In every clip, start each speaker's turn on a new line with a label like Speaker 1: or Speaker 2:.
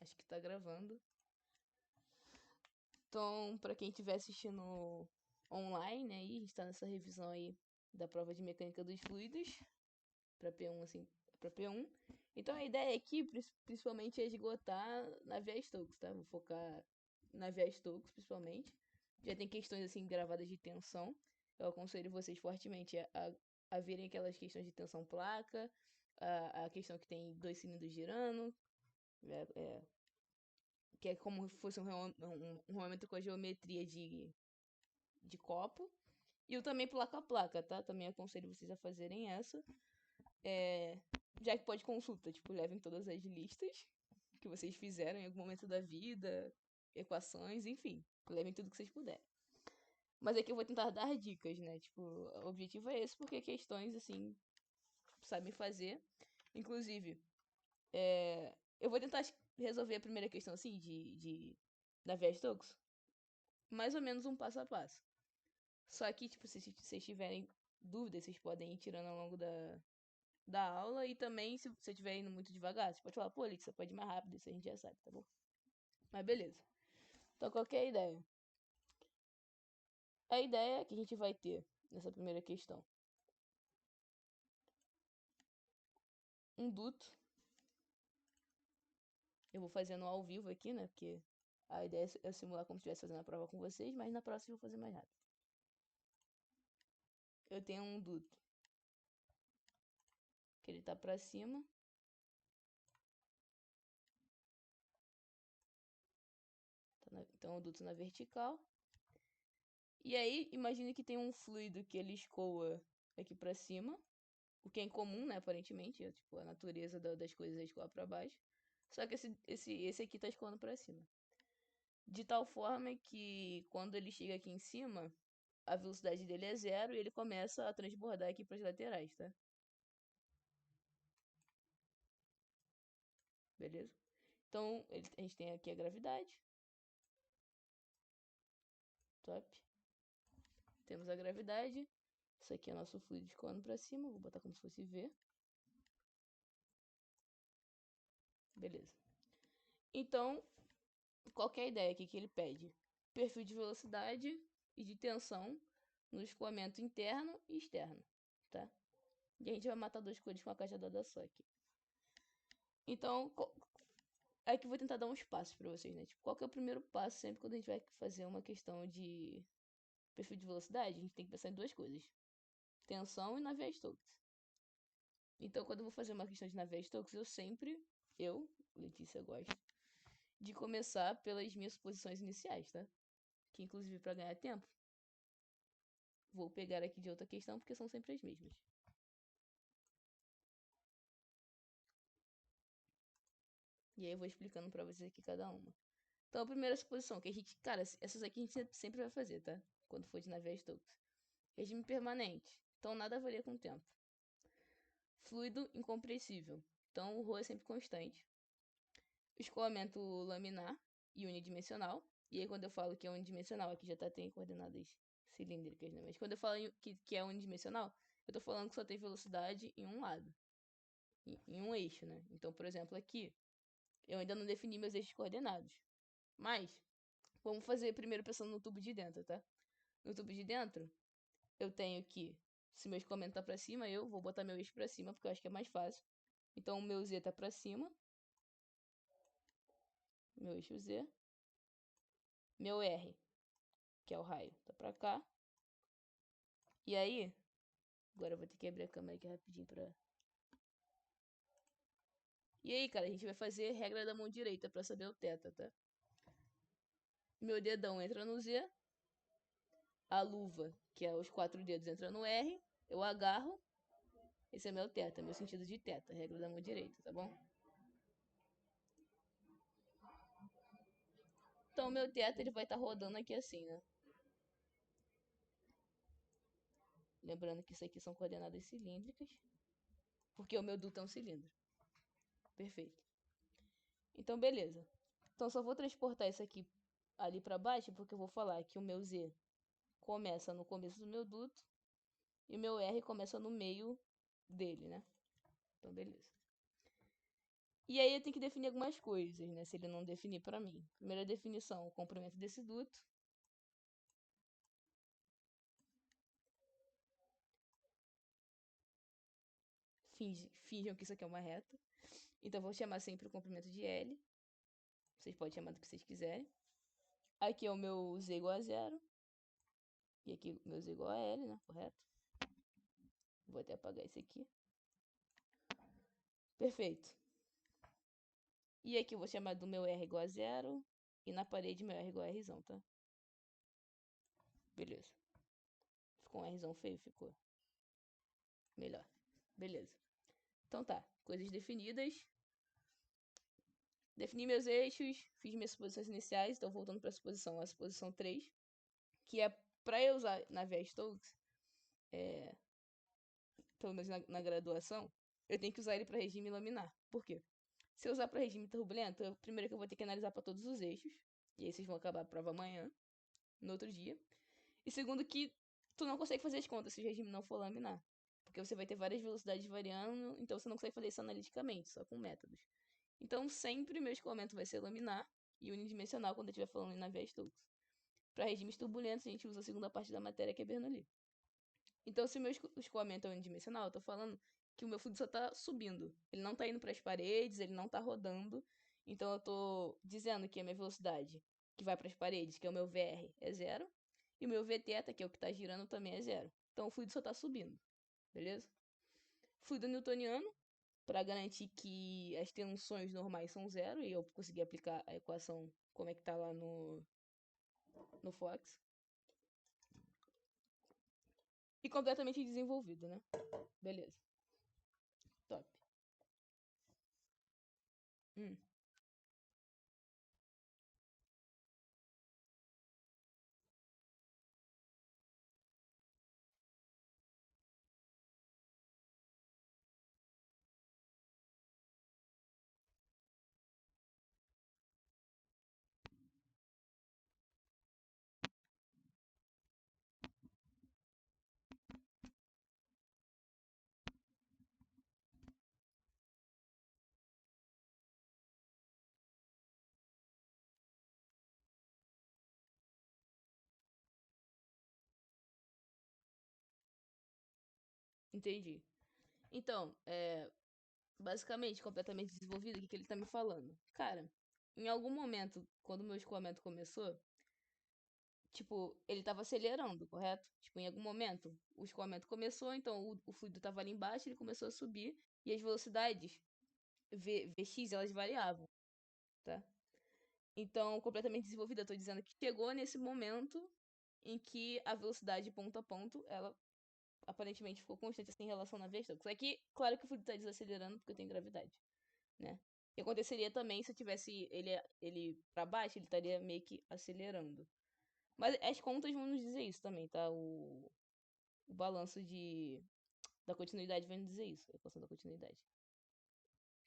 Speaker 1: Acho que tá gravando. Então, pra quem estiver assistindo online aí, a gente tá nessa revisão aí da prova de mecânica dos fluidos pra P1, assim, pra P1. Então a ideia aqui, principalmente, é esgotar Navier-Stokes, tá? Vou focar Navier-Stokes, principalmente. Já tem questões, assim, gravadas de tensão. Eu aconselho vocês fortemente a verem aquelas questões de tensão placa, a questão que tem 2 cilindros girando, que é como se fosse um rolamento com a geometria de copo. E eu também placa a placa, tá? Também aconselho vocês a fazerem essa. Já que pode consulta, tipo, levem todas as listas que vocês fizeram em algum momento da vida, equações, enfim. Levem tudo que vocês puderem. Mas aqui eu vou tentar dar dicas, né? Tipo, o objetivo é esse, porque questões, assim, sabem fazer. Inclusive, eu vou tentar resolver a primeira questão, assim, da Navier-Stokes. Mais ou menos um passo a passo. Só que, tipo, se vocês tiverem dúvidas, vocês podem ir tirando ao longo da aula. E também, se você estiver indo muito devagar, você pode falar, pô, Lick, você pode ir mais rápido, isso a gente já sabe, tá bom? Mas beleza. Então, qual que é a ideia? A ideia que a gente vai ter nessa primeira questão: um duto. Eu vou fazendo ao vivo aqui, né? Porque a ideia é simular como se estivesse fazendo a prova com vocês, mas na próxima eu vou fazer mais rápido. Eu tenho um duto que ele tá pra cima. Então, o duto na vertical. E aí, imagine que tem um fluido que ele escoa aqui pra cima. O que é incomum, né, aparentemente. É, tipo, a natureza das coisas é escoar pra baixo. Só que esse aqui tá escoando pra cima. De tal forma que quando ele chega aqui em cima, a velocidade dele é 0 e ele começa a transbordar aqui pras laterais, tá? Beleza? Então, a gente tem aqui a gravidade. Top. Temos a gravidade. Isso aqui é nosso fluido escoando pra cima. Vou botar como se fosse V. Beleza. Então, qual que é a ideia aqui que ele pede? Perfil de velocidade e de tensão no escoamento interno e externo, tá? E a gente vai matar dois coelhos com uma cajadada só aqui. Então, aqui eu vou tentar dar uns passos pra vocês, né? Tipo, qual que é o primeiro passo sempre quando a gente vai fazer uma questão de perfil de velocidade? A gente tem que pensar em duas coisas: tensão e Navier-Stokes. Então, quando eu vou fazer uma questão de Navier-Stokes, Letícia, gosto de começar pelas minhas suposições iniciais, tá? Que inclusive para ganhar tempo, vou pegar aqui de outra questão porque são sempre as mesmas. E aí eu vou explicando para vocês aqui cada uma. Então, a primeira suposição que a gente, cara, essas aqui a gente sempre vai fazer, tá? Quando for de Navier-Stokes. Regime permanente. Então, nada varia com o tempo. Fluido incompressível. Então, o ρ é sempre constante. Escoamento laminar e unidimensional. E aí, quando eu falo que é unidimensional, aqui já tem coordenadas cilíndricas, né? Mas quando eu falo que é unidimensional, eu tô falando que só tem velocidade em um lado. Em um eixo, né? Então, por exemplo, aqui, eu ainda não defini meus eixos coordenados. Mas, vamos fazer primeiro pensando no tubo de dentro, tá? No tubo de dentro, eu tenho que, se meu escoamento tá pra cima, eu vou botar meu eixo pra cima, porque eu acho que é mais fácil. Então, o meu Z tá pra cima. Meu eixo Z. Meu R, que é o raio, tá pra cá. E aí, agora eu vou ter que abrir a câmera aqui rapidinho pra... E aí, cara, a gente vai fazer regra da mão direita pra saber o θ, tá? Meu dedão entra no Z. A luva, que é os 4 dedos, entra no R. Eu agarro. Esse é meu θ, meu sentido de θ, regra da mão direita, tá bom? Então, o meu θ ele vai estar rodando aqui assim, né? Lembrando que isso aqui são coordenadas cilíndricas, porque o meu duto é um cilindro. Perfeito. Então, beleza. Então, só vou transportar isso aqui ali para baixo, porque eu vou falar que o meu Z começa no começo do meu duto e o meu R começa no meio dele, né? Então, beleza. E aí eu tenho que definir algumas coisas, né? Se ele não definir para mim. Primeira definição, o comprimento desse duto. Finjam que isso aqui é uma reta. Então eu vou chamar sempre o comprimento de L. Vocês podem chamar do que vocês quiserem. Aqui é o meu Z igual a zero. E aqui o meu Z igual a L, né? Correto? Vou até apagar esse aqui. Perfeito. E aqui eu vou chamar do meu R igual a zero. E na parede meu R igual a Rzão, tá? Beleza. Ficou um Rzão feio? Ficou. Melhor. Beleza. Então tá. Coisas definidas. Defini meus eixos. Fiz minhas suposições iniciais. Então voltando para a suposição 3. Que é para eu usar Navier-Stokes. Pelo menos na graduação. Eu tenho que usar ele para regime laminar. Por quê? Se eu usar para regime turbulento, primeiro que eu vou ter que analisar para todos os eixos. E aí vocês vão acabar a prova amanhã, no outro dia. E segundo que tu não consegue fazer as contas se o regime não for laminar. Porque você vai ter várias velocidades variando, então você não consegue fazer isso analiticamente, só com métodos. Então sempre meu escoamento vai ser laminar e unidimensional quando eu estiver falando em Navier-Stokes. Para regimes turbulentos, a gente usa a segunda parte da matéria, que é Bernoulli. Então, se o meu escoamento é unidimensional, eu tô falando que o meu fluido só tá subindo. Ele não tá indo para as paredes, ele não tá rodando. Então, eu tô dizendo que a minha velocidade que vai para as paredes, que é o meu VR, é zero. E o meu Vθ, que é o que tá girando, também é zero. Então, o fluido só tá subindo. Beleza? Fluido newtoniano, para garantir que as tensões normais são zero. E eu consegui aplicar a equação como é que tá lá no Fox. E completamente desenvolvido, né? Beleza. Top. Hum. Entendi. Então, basicamente, completamente desenvolvido, o que ele tá me falando? Cara, em algum momento, quando o meu escoamento começou, tipo, ele tava acelerando, correto? Tipo, em algum momento, o escoamento começou, então o fluido tava ali embaixo, ele começou a subir, e as velocidades Vx, elas variavam, tá? Então, completamente desenvolvida, eu tô dizendo que chegou nesse momento em que a velocidade ponto a ponto, ela aparentemente ficou constante assim, em relação na vez. Só que, claro que o fluido tá desacelerando porque tem gravidade, né? E aconteceria também se eu tivesse ele para baixo, ele estaria meio que acelerando. Mas as contas vão nos dizer isso também, tá? O balanço da continuidade vai nos dizer isso, a equação da continuidade.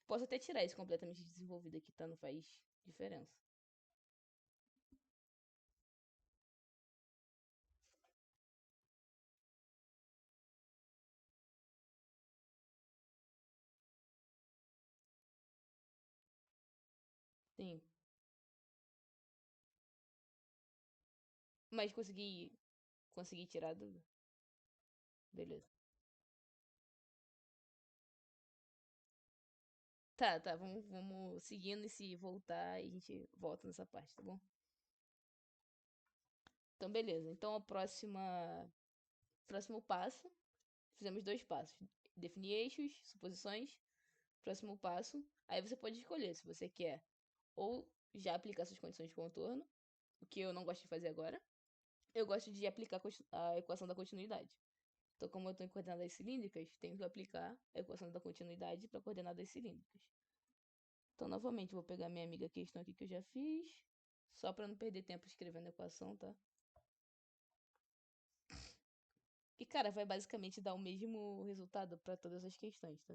Speaker 1: Posso até tirar esse completamente desenvolvido aqui, tá? Não faz diferença. Sim. Mas consegui tirar a dúvida. Beleza. Tá, tá, vamos seguindo e se voltar, a gente volta nessa parte, tá bom? Então, beleza. Então, próximo passo, fizemos dois passos. Definir eixos, suposições. Próximo passo, aí você pode escolher se você quer ou já aplicar suas condições de contorno, o que eu não gosto de fazer agora. Eu gosto de aplicar a equação da continuidade. Então, como eu estou em coordenadas cilíndricas, tenho que aplicar a equação da continuidade para coordenadas cilíndricas. Então, novamente, vou pegar minha amiga questão aqui que eu já fiz, só para não perder tempo escrevendo a equação, tá? E, cara, vai basicamente dar o mesmo resultado para todas as questões, tá?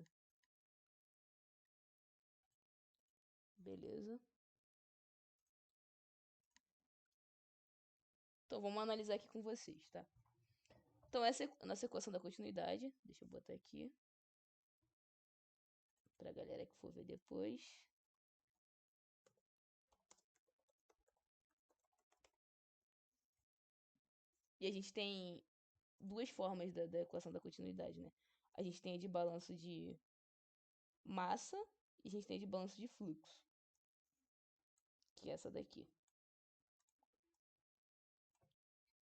Speaker 1: Beleza. Então, vamos analisar aqui com vocês, tá? Então, essa é a nossa equação da continuidade. Deixa eu botar aqui. Pra galera que for ver depois. E a gente tem duas formas da equação da continuidade, né? A gente tem a de balanço de massa e a gente tem a de balanço de fluxo. Que é essa daqui.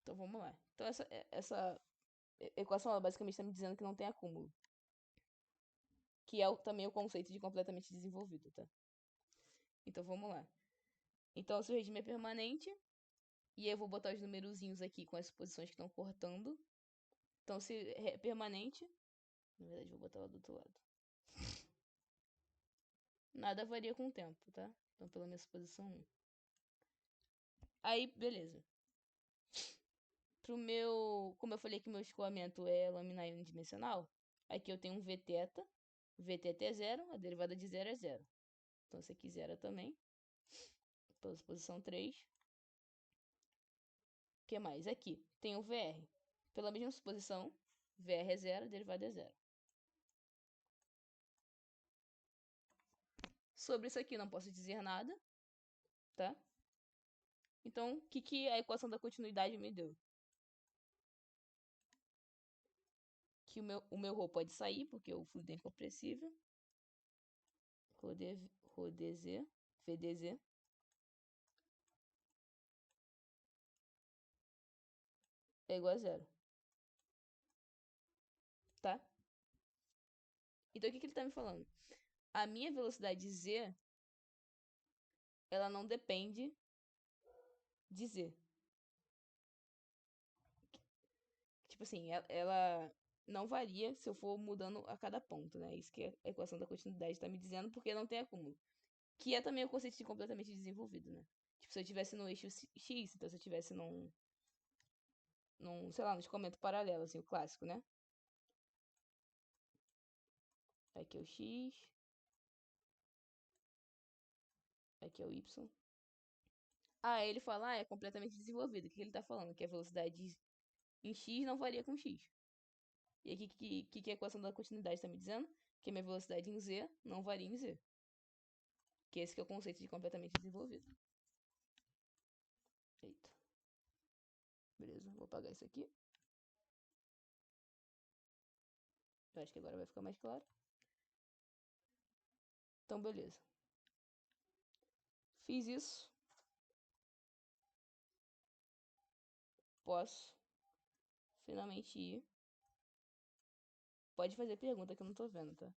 Speaker 1: Então vamos lá. Então essa equação ela basicamente está me dizendo que não tem acúmulo. Que é também o conceito de completamente desenvolvido, tá? Então vamos lá. Então se o regime é permanente, e aí eu vou botar os numerozinhos aqui com as posições que estão cortando. Então se é permanente, na verdade vou botar lá do outro lado. Nada varia com o tempo, tá? Então pela minha suposição 1. Aí, beleza. Pro meu, como eu falei que meu escoamento é laminar unidimensional, aqui eu tenho um Vθ. Vθ é zero, a derivada de zero é zero. Então esse aqui zero também. Pela suposição 3. O que mais? Aqui tem o VR. Pela mesma suposição, VR é zero, a derivada é zero. Sobre isso aqui não posso dizer nada, tá? Então, o que a equação da continuidade me deu? Que o meu ρ pode sair, porque o fluido é incompressível. ρdz, VdZ. É igual a zero. Tá? Então, o que ele tá me falando? A minha velocidade z, ela não depende de z. Tipo assim, ela não varia se eu for mudando a cada ponto, né? Isso que a equação da continuidade está me dizendo, porque não tem acúmulo. Que é também o conceito de completamente desenvolvido, né? Tipo, se eu tivesse no eixo X, então se eu tivesse sei lá, no escoamento paralelo, assim, o clássico, né? Aqui é o X. Aqui é o Y. Ah, ele fala, é completamente desenvolvido. O que ele tá falando? Que a velocidade em X não varia com X. E aqui, que a equação da continuidade está me dizendo? Que a minha velocidade em Z não varia em Z. Que esse que é o conceito de completamente desenvolvido. Eita. Beleza, vou apagar isso aqui. Eu acho que agora vai ficar mais claro. Então, beleza. Fiz isso. Posso finalmente ir. Pode fazer pergunta que eu não tô vendo, tá? Não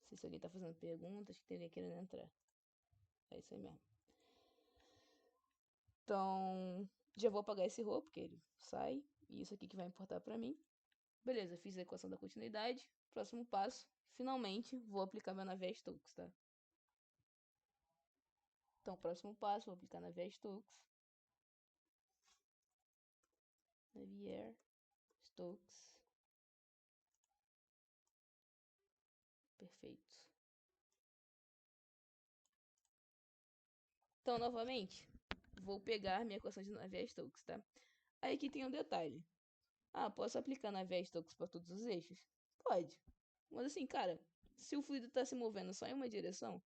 Speaker 1: sei se alguém tá fazendo perguntas que teria querendo entrar. É isso aí mesmo. Então, já vou apagar esse row, porque ele sai. E isso aqui que vai importar pra mim. Beleza, fiz a equação da continuidade. Próximo passo, finalmente vou aplicar meu Navier-Stokes, tá? Então, próximo passo, vou aplicar Navier-Stokes. Navier-Stokes. Perfeito. Então, novamente, vou pegar minha equação de Navier-Stokes, tá? Aí aqui tem um detalhe. Ah, posso aplicar Navier-Stokes para todos os eixos? Pode. Mas assim, cara, se o fluido está se movendo só em uma direção,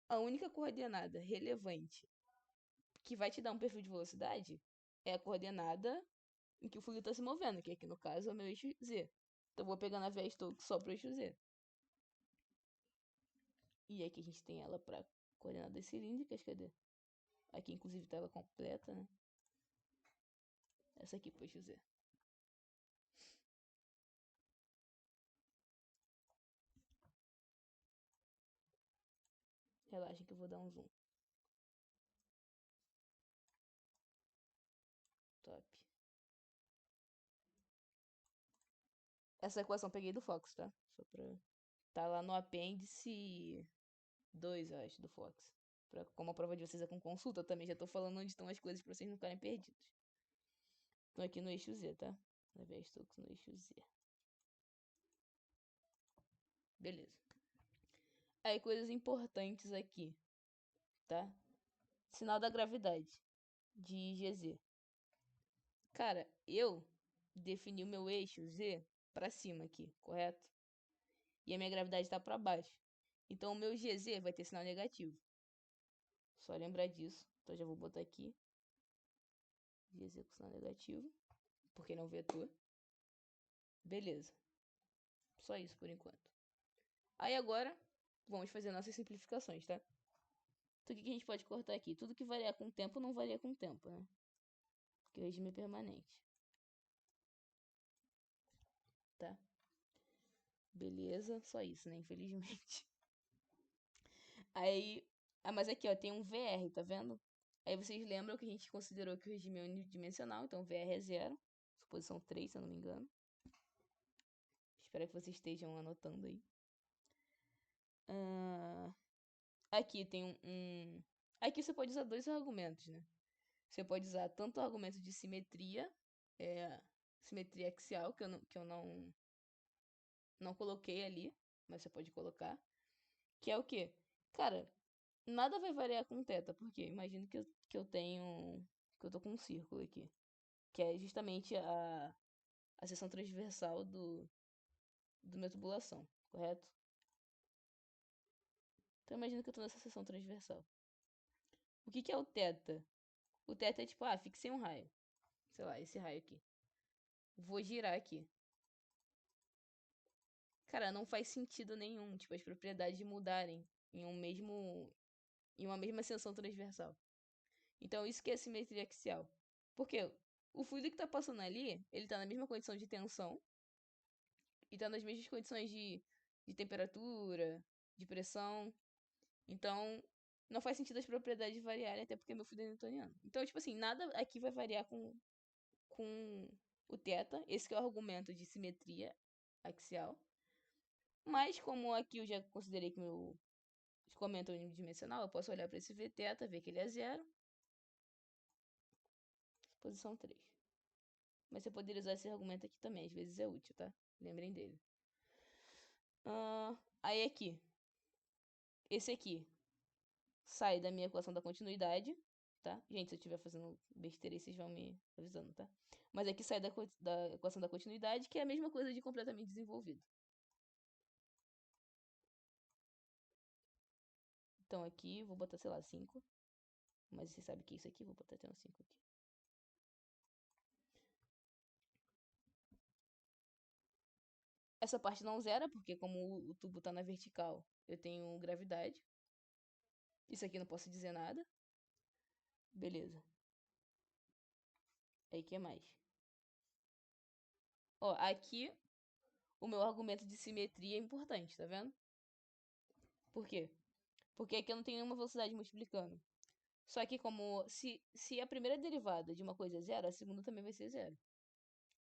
Speaker 1: a única coordenada relevante que vai te dar um perfil de velocidade é a coordenada em que o fluido está se movendo, que aqui no caso é o meu eixo Z. Então eu vou pegar Navier-Stokes só para o eixo Z. E aqui a gente tem ela para coordenadas cilíndricas, cadê? Aqui inclusive tá ela completa, né? Essa aqui pro eixo Z. Relaxa que eu vou dar um zoom. Top. Essa equação eu peguei do Fox, tá? Só pra... Tá lá no apêndice 2, eu acho, do Fox. Como a prova de vocês é com consulta, eu também já tô falando onde estão as coisas pra vocês não ficarem perdidos. Então aqui no eixo Z, tá? Navier-Stokes no eixo Z. Beleza. Aí coisas importantes aqui, tá? Sinal da gravidade de GZ. Cara, eu defini o meu eixo Z pra cima aqui, correto? e a minha gravidade tá pra baixo. Então o meu GZ vai ter sinal negativo. Só lembrar disso. Então já vou botar aqui. GZ com sinal negativo. Porque não vetor. Beleza. Só isso por enquanto. Aí agora, vamos fazer nossas simplificações, tá? Então o que a gente pode cortar aqui? Tudo que variar com o tempo não varia com o tempo, né? Porque o regime é permanente. Tá? Beleza, só isso, né? Infelizmente. Aí, mas aqui, ó, tem um VR, tá vendo? Aí vocês lembram que a gente considerou que o regime é unidimensional, então VR é zero. Suposição 3, se eu não me engano. Espero que vocês estejam anotando aí. Aqui tem Aqui você pode usar dois argumentos, né? Você pode usar tanto o argumento de simetria, simetria axial, que eu não coloquei ali, mas você pode colocar. Que é o quê? Cara, nada vai variar com θ, porque imagino que eu tenho. Que eu tô com um círculo aqui. Que é justamente a seção transversal do minha tubulação, correto? Então imagina que eu tô nessa seção transversal. O que é o θ? O θ é tipo, fixei um raio. Sei lá, esse raio aqui. Vou girar aqui. Cara, não faz sentido nenhum, tipo, as propriedades mudarem em uma mesma seção transversal. Então isso que é simetria axial. Porque o fluido que tá passando ali, ele tá na mesma condição de tensão e tá nas mesmas condições de temperatura, de pressão. Então, não faz sentido as propriedades variarem, até porque meu fluido é newtoniano. Então, tipo assim, nada aqui vai variar com o θ. Esse que é o argumento de simetria axial. Mas, como aqui eu já considerei que meu escoamento é unidimensional, eu posso olhar para esse Vθ, ver que ele é zero. Posição 3. Mas você poderia usar esse argumento aqui também, às vezes é útil, tá? Lembrem dele. Aí aqui. Esse aqui sai da minha equação da continuidade, tá? Gente, se eu estiver fazendo besteira aí, vocês vão me avisando, tá? Mas aqui sai da equação da continuidade, que é a mesma coisa de completamente desenvolvido. Então aqui, vou botar, sei lá, 5. Mas você sabe que é isso aqui, vou botar até um 5 aqui. Essa parte não zera, porque como o tubo tá na vertical, eu tenho gravidade. Isso aqui não posso dizer nada. Beleza. Aí, que mais? Ó, aqui o meu argumento de simetria é importante, tá vendo? Por quê? Porque aqui eu não tenho nenhuma velocidade multiplicando. Só que como se a primeira derivada de uma coisa é zero, a segunda também vai ser zero.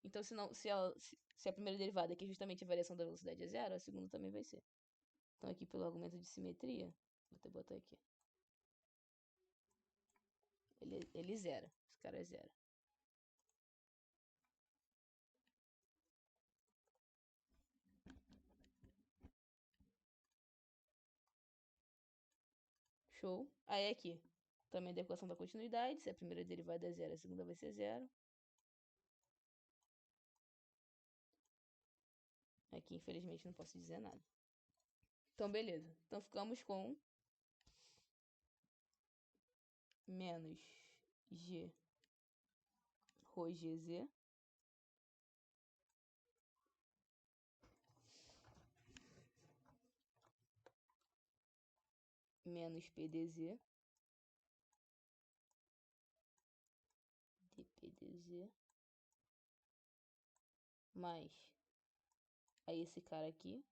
Speaker 1: Então, se a primeira derivada, que é justamente a variação da velocidade, é zero, a segunda também vai ser. Então, aqui pelo argumento de simetria, vou até botar aqui. Ele zera. Esse cara é zero. Show. Aí aqui, também da equação da continuidade. Se a primeira derivada é zero, a segunda vai ser zero. Aqui, infelizmente, não posso dizer nada. Então, beleza. Então, ficamos com menos G rho GZ menos PdZ dPdZ mais aí esse cara aqui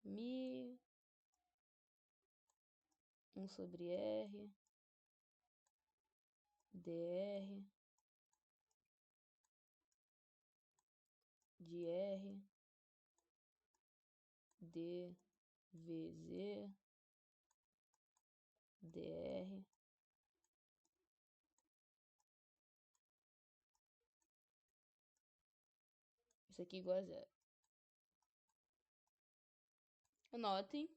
Speaker 1: mi 1 sobre R dr de R dVz dr. Isso aqui igual a zero. Notem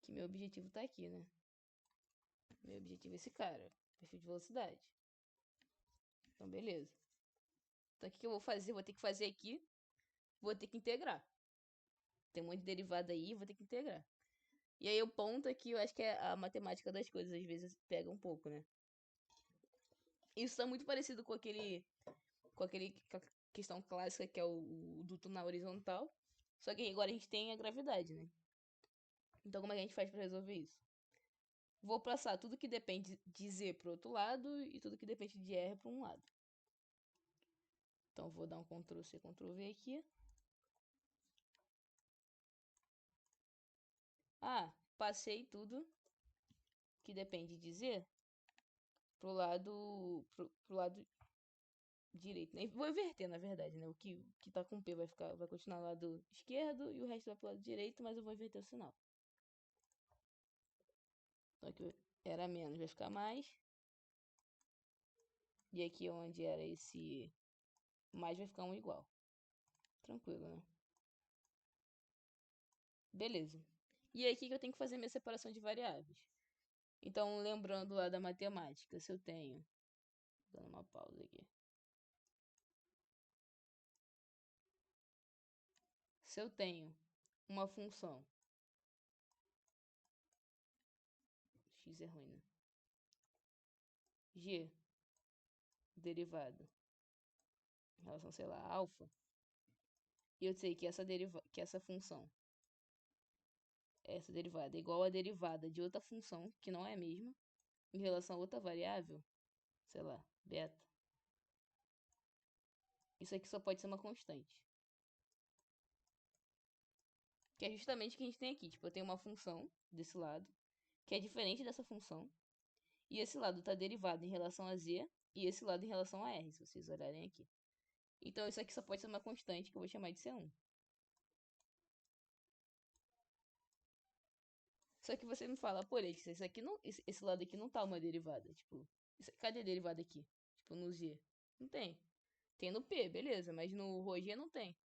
Speaker 1: que meu objetivo tá aqui, né? Meu objetivo é esse cara, perfil de velocidade. Então, beleza. Então, o que eu vou fazer? Vou ter que fazer aqui vou ter que integrar. Tem um monte de derivada aí, vou ter que integrar. E aí o ponto aqui, eu acho que é a matemática das coisas, às vezes pega um pouco, né? Isso tá muito parecido com a questão clássica que é o duto na horizontal. Só que agora a gente tem a gravidade, né? Então como é que a gente faz pra resolver isso? Vou passar tudo que depende de Z pro outro lado e tudo que depende de R para um lado. Então vou dar um Ctrl C, Ctrl V aqui. Ah, passei tudo que depende de Z pro lado direito, né? Vou inverter, na verdade, né? O que tá com P vai continuar no lado esquerdo e o resto vai pro lado direito, mas eu vou inverter o sinal. Então aqui era menos, vai ficar mais. E aqui onde era esse mais vai ficar um igual. Tranquilo, né? Beleza. E aí, aqui que eu tenho que fazer minha separação de variáveis. Então, lembrando lá da matemática, se eu tenho... Dando uma pausa aqui. Se eu tenho uma função... X é ruim, né? G, derivada, em relação, sei lá, a alfa. E eu sei que essa função, essa derivada é igual à derivada de outra função, que não é a mesma, em relação a outra variável, sei lá, beta. Isso aqui só pode ser uma constante. Que é justamente o que a gente tem aqui. Tipo, eu tenho uma função desse lado, que é diferente dessa função. E esse lado está derivado em relação a z, e esse lado em relação a r, se vocês olharem aqui. Então isso aqui só pode ser uma constante, que eu vou chamar de C1. Só que você me fala, pô, Letícia, isso aqui não, esse lado aqui não tá uma derivada. Tipo, cadê a derivada aqui? Tipo, no z. Não tem. Tem no p, beleza, mas no ρg não tem.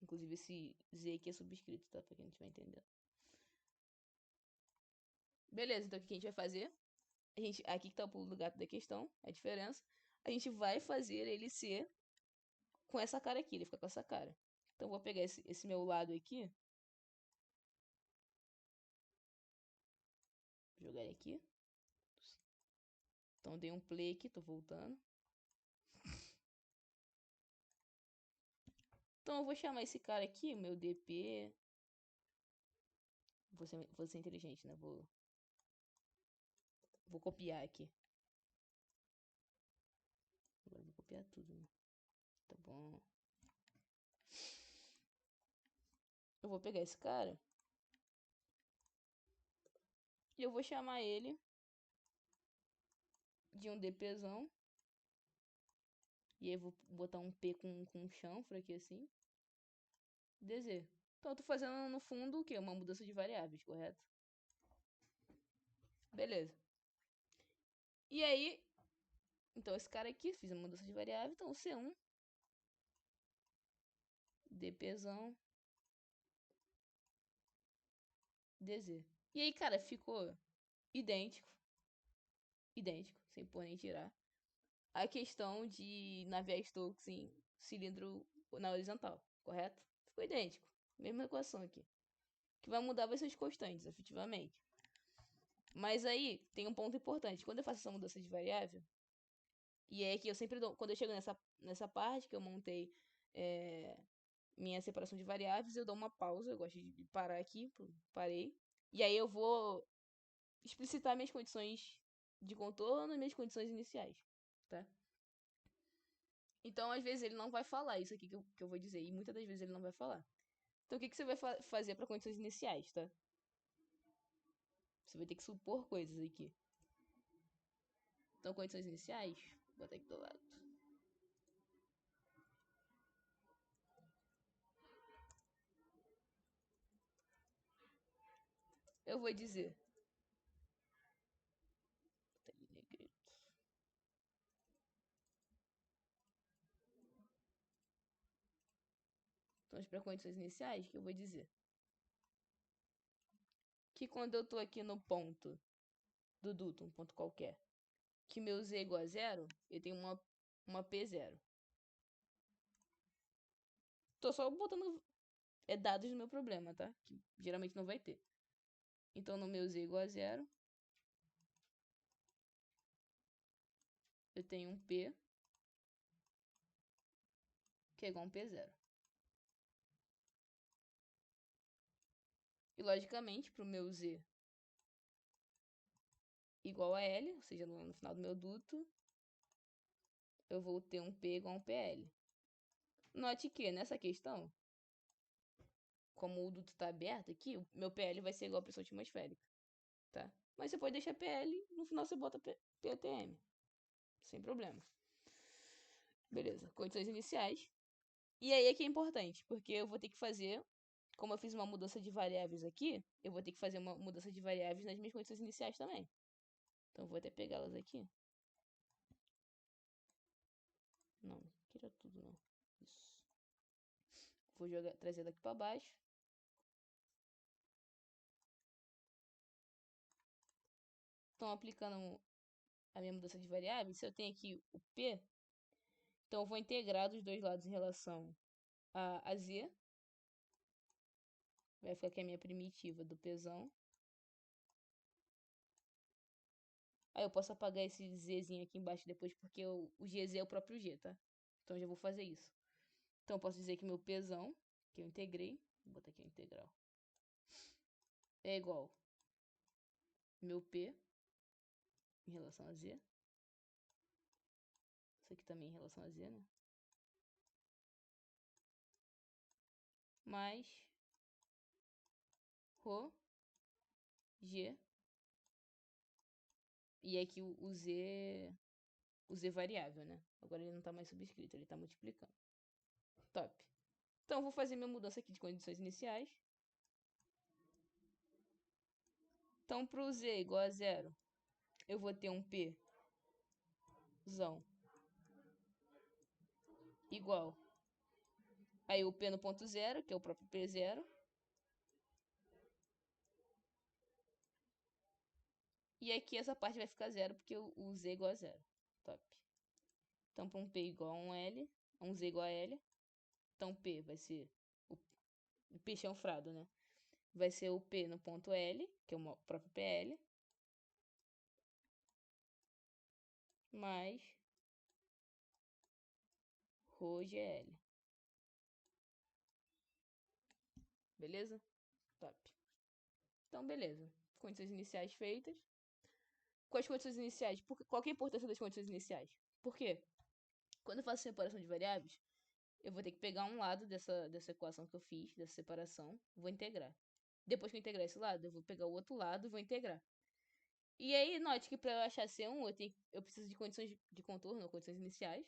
Speaker 1: Inclusive esse z aqui é subscrito, tá? Pra quem não estiver entendendo. Beleza, então o que a gente vai fazer? Aqui que tá o pulo do gato da questão, a diferença. A gente vai fazer ele ser com essa cara aqui, ele fica com essa cara. Então eu vou pegar esse meu lado aqui. Jogar ele aqui. Então dei um play aqui, tô voltando. Então eu vou chamar esse cara aqui, meu DP. Vou ser inteligente, né? Vou copiar aqui. Agora vou copiar tudo, né? Tá bom. Eu vou pegar esse cara. E eu vou chamar ele de um DPzão. E aí eu vou botar um P com um chanfro aqui assim. DZ. Então eu tô fazendo no fundo o quê? Uma mudança de variáveis, correto? Beleza. E aí, então esse cara aqui, fiz a mudança de variável, então o C1, DPzão, DZ. E aí, cara, ficou idêntico, sem pôr nem tirar, a questão de Navier-Stokes em cilindro na horizontal, correto? Ficou idêntico, mesma equação aqui. O que vai mudar vai ser as constantes, efetivamente. Mas aí, tem um ponto importante. Quando eu faço essa mudança de variável, e é que eu sempre dou, quando eu chego nessa parte que eu montei minha separação de variáveis, eu dou uma pausa, eu gosto de parar aqui, parei. E aí eu vou explicitar minhas condições de contorno e minhas condições iniciais, tá? Então, às vezes, ele não vai falar isso aqui que eu vou dizer, e muitas das vezes ele não vai falar. Então, o que você vai fazer para condições iniciais, tá? Você vai ter que supor coisas aqui. Então, condições iniciais, vou botar aqui do lado. Eu vou dizer. Então, para condições iniciais, que eu vou dizer que quando eu tô aqui no ponto do duto, um ponto qualquer, que meu z é igual a zero, eu tenho uma P0. Tô só botando dados no meu problema, tá? Que geralmente não vai ter. Então, no meu z igual a 0, eu tenho um p que é igual a um p0. E, logicamente, pro meu z igual a L, ou seja, no final do meu duto, eu vou ter um P igual a um PL. Note que, nessa questão, como o duto está aberto aqui, o meu PL vai ser igual a pressão atmosférica, tá? Mas você pode deixar PL, no final você bota PATM, sem problema. Beleza, condições iniciais. E aí é que é importante, porque eu vou ter que fazer, como eu fiz uma mudança de variáveis aqui, eu vou ter que fazer uma mudança de variáveis nas minhas condições iniciais também. Então eu vou até pegá-las aqui. Não, tira tudo não. Isso. Vou trazer daqui para baixo. Então, aplicando a minha mudança de variáveis, se eu tenho aqui o P, então eu vou integrar dos dois lados em relação a Z. Vai ficar aqui a minha primitiva do Pzão. Aí eu posso apagar esse Zzinho aqui embaixo depois, porque o GZ é o próprio G, tá? Então eu já vou fazer isso. Então eu posso dizer que meu Pzão, que eu integrei, vou botar aqui a integral, é igual meu P em relação a Z. Isso aqui também em relação a Z, né? Mais Rho G. E aqui o Z variável, né? Agora ele não tá mais subscrito, ele tá multiplicando. Top. Então, eu vou fazer minha mudança aqui de condições iniciais. Então, para o Z igual a 0, eu vou ter um Pzão igual. Aí o P no ponto 0, que é o próprio P0. E aqui essa parte vai ficar 0, porque o Z é igual a 0. Top. Então, para um P igual a um L, um Z igual a L. Então, P vai ser o P chanfrado, né? Vai ser o P no ponto L, que é o próprio PL. Mais ρGL. Beleza? Top. Então, beleza. Condições iniciais feitas. Com as condições iniciais, qual que é a importância das condições iniciais? Por quê? Quando eu faço separação de variáveis, eu vou ter que pegar um lado dessa equação que eu fiz, dessa separação, vou integrar. Depois que eu integrar esse lado, eu vou pegar o outro lado e vou integrar. E aí, note que para eu achar C1, eu preciso de condições de contorno, ou condições iniciais.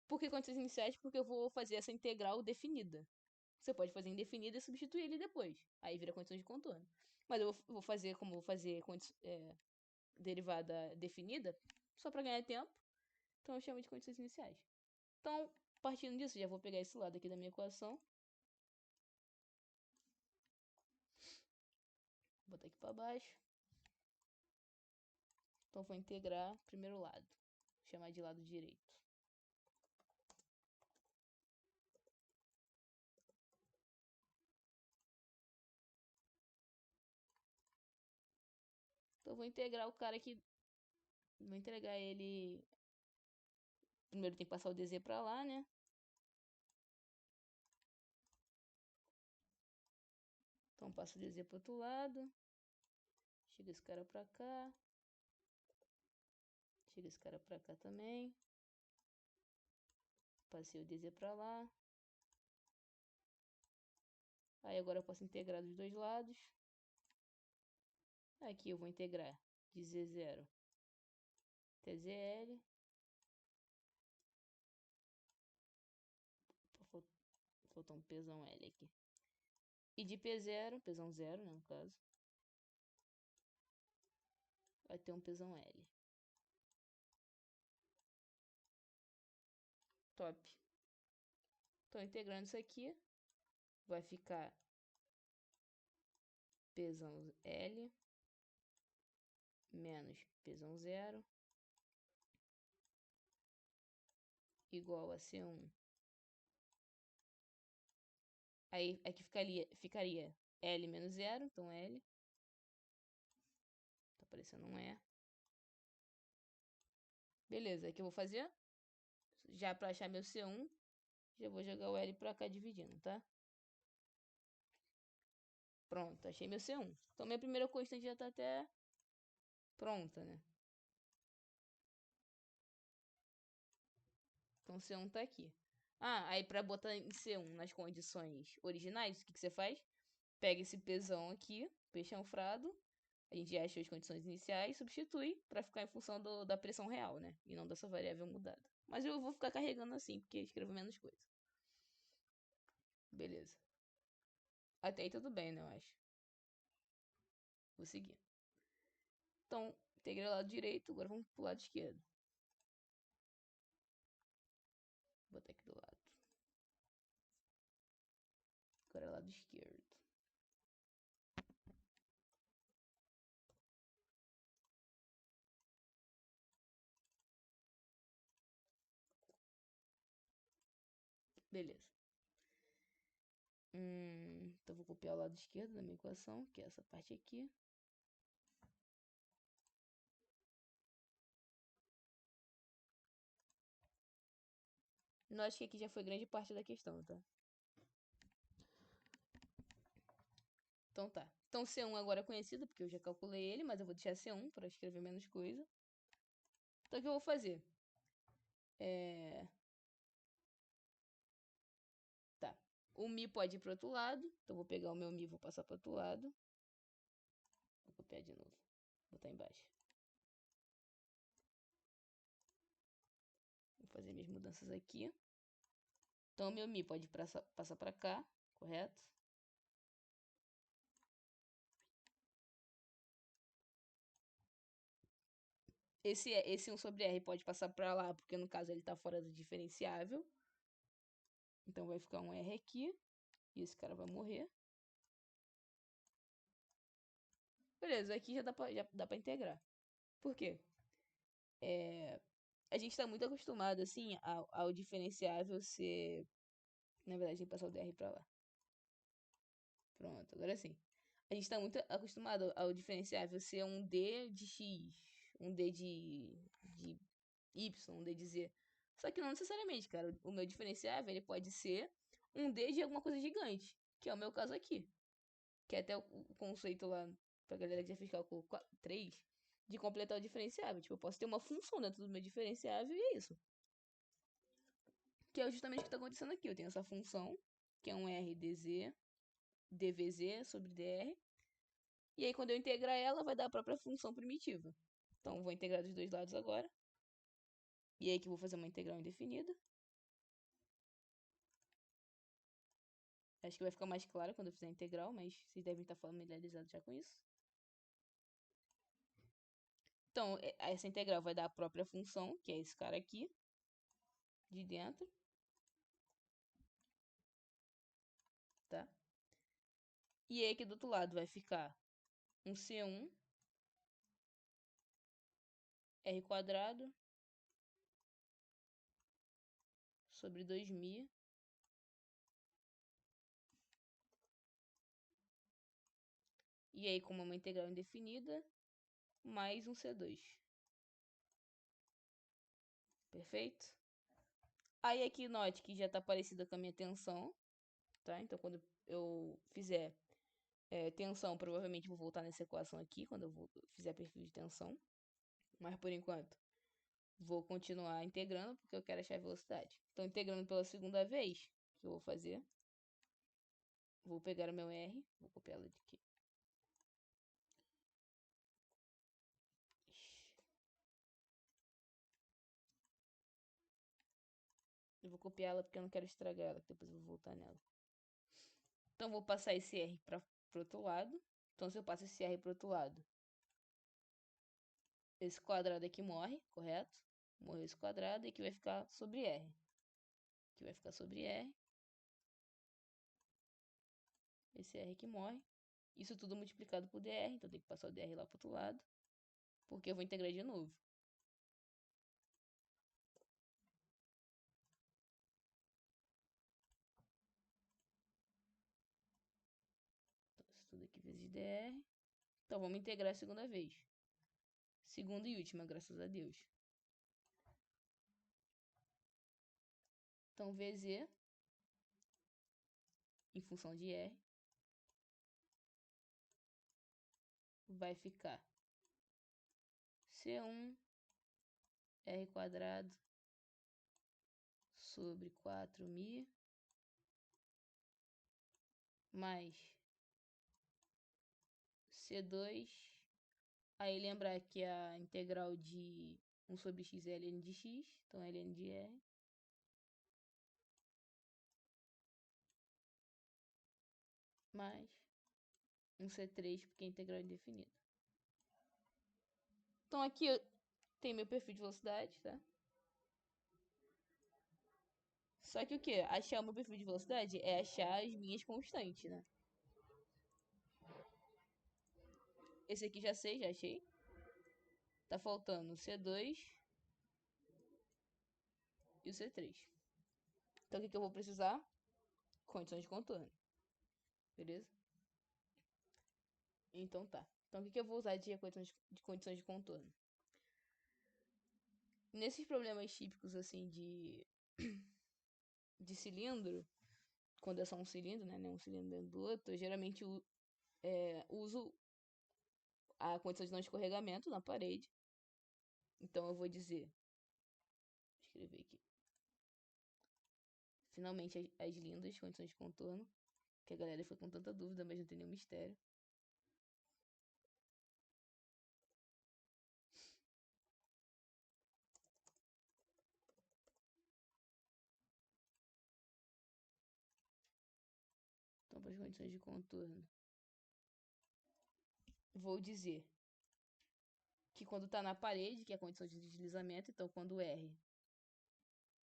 Speaker 1: Por que condições iniciais? Porque eu vou fazer essa integral definida. Você pode fazer indefinida e substituir ele depois. Aí vira condições de contorno. Mas eu vou fazer como vou fazer derivada definida, só para ganhar tempo. Então eu chamo de condições iniciais. Então, partindo disso, já vou pegar esse lado aqui da minha equação. Vou botar aqui para baixo. Então vou integrar o primeiro lado. Vou chamar de lado direito. Então vou integrar o cara aqui. Vou entregar ele. Primeiro tem que passar o DZ para lá, né? Então passo o DZ pro outro lado. Chega esse cara pra cá. Chega esse cara pra cá também. Passei o DZ pra lá. Aí agora eu posso integrar dos dois lados. Aqui eu vou integrar de Z0 até ZL. Faltou um Pzão L aqui. E de P0, Pzão 0, né, no caso, vai ter um Pzão L. Top. Então, integrando isso aqui, vai ficar Pzão L menos Pzão 0 igual a C1 Aí aqui ficaria L menos 0, então L. Tá aparecendo um E. Beleza, o que eu vou fazer? Já pra achar meu C1, já vou jogar o L pra cá dividindo, tá? Pronto, achei meu C1. Então minha primeira constante já tá até pronta, né? Então C1 tá aqui. Ah, aí pra botar em C1 nas condições originais, o que você faz? Pega esse Pzão aqui, P chanfrado, a gente acha as condições iniciais, substitui pra ficar em função da pressão real, né? E não dessa variável mudada. Mas eu vou ficar carregando assim, porque escrevo menos coisa. Beleza. Até aí tudo bem, né, eu acho. Vou seguir. Então, integrei o lado direito, agora vamos pro lado esquerdo. Vou botar aqui do lado. Agora é lado esquerdo. Beleza. Então vou copiar o lado esquerdo da minha equação, que é essa parte aqui. Não acho que aqui já foi grande parte da questão, tá? Então tá. Então C1 agora é conhecido, porque eu já calculei ele, mas eu vou deixar C1 para escrever menos coisa. Então o que eu vou fazer? Tá. O Mi pode ir pro outro lado. Então eu vou pegar o meu Mi e vou passar pro outro lado. Vou copiar de novo. Vou botar embaixo. Vou fazer minhas mudanças aqui. Então o meu Mi pode passar para cá, correto? Esse 1 sobre R pode passar para lá, porque no caso ele está fora do diferenciável. Então vai ficar um R aqui. E esse cara vai morrer. Beleza, aqui já dá pra integrar. Por quê? A gente tá muito acostumado, assim, ao diferenciável ser... Na verdade, tem que passar o DR pra lá. Pronto, agora sim. A gente tá muito acostumado ao diferenciável ser um D de X, um D de Y, um D de Z. Só que não necessariamente, cara. O meu diferenciável, ele pode ser um D de alguma coisa gigante, que é o meu caso aqui. Que é até o conceito lá, pra galera que já fez cálculo 3, de completar o diferenciável. Tipo, eu posso ter uma função dentro do meu diferenciável e é isso. Que é justamente o que está acontecendo aqui. Eu tenho essa função, que é um RDZ, DVZ sobre DR. E aí, quando eu integrar ela, vai dar a própria função primitiva. Então, vou integrar dos dois lados agora. E aí que eu vou fazer uma integral indefinida. Acho que vai ficar mais claro quando eu fizer a integral, mas vocês devem estar familiarizados já com isso. Então, essa integral vai dar a própria função, que é esse cara aqui, de dentro. Tá? E aí aqui do outro lado vai ficar um C1 R quadrado sobre 2μ e aí como é uma integral indefinida, mais um C2. Perfeito? Aí aqui note que já está parecida com a minha tensão, tá? Então quando eu fizer tensão, provavelmente vou voltar nessa equação aqui, quando eu fizer perfil de tensão. Mas por enquanto, vou continuar integrando, porque eu quero achar a velocidade. Então, integrando pela segunda vez, o que eu vou fazer? Vou pegar o meu R, vou copiar ela aqui. Eu vou copiar ela porque eu não quero estragar ela, que depois eu vou voltar nela. Então, vou passar esse R para o outro lado. Então, se eu passo esse R para o outro lado, esse quadrado aqui morre, correto? Morreu esse quadrado e aqui vai ficar sobre R. Aqui vai ficar sobre R. Esse R aqui morre. Isso tudo multiplicado por dr, então tem que passar o dr lá pro outro lado, porque eu vou integrar de novo. aqui vezes dr. Então, vamos integrar a segunda vez. Segunda e última, graças a Deus. Então, VZ, em função de R, vai ficar C1 R quadrado sobre 4μ mais C2. Aí lembrar que a integral de 1 sobre x é ln de x, então ln de R. Mais um C3, porque a integral é indefinida. Então aqui tem meu perfil de velocidade, tá? Só que o que? Achar o meu perfil de velocidade é achar as minhas constantes, né? Esse aqui já sei, já achei. Tá faltando o C2 e o C3. Então o que eu vou precisar? Condições de contorno. Beleza? Então tá. Então o que eu vou usar de condições de contorno? Nesses problemas típicos assim de cilindro, quando é só um cilindro, né? Um cilindro dentro do outro, eu geralmente uso a condição de não escorregamento na parede. Então eu vou dizer, vou escrever aqui. Finalmente as lindas condições de contorno, que a galera foi com tanta dúvida, mas não tem nenhum mistério. Então, para as condições de contorno, vou dizer que quando tá na parede, que é a condição de deslizamento, então quando R,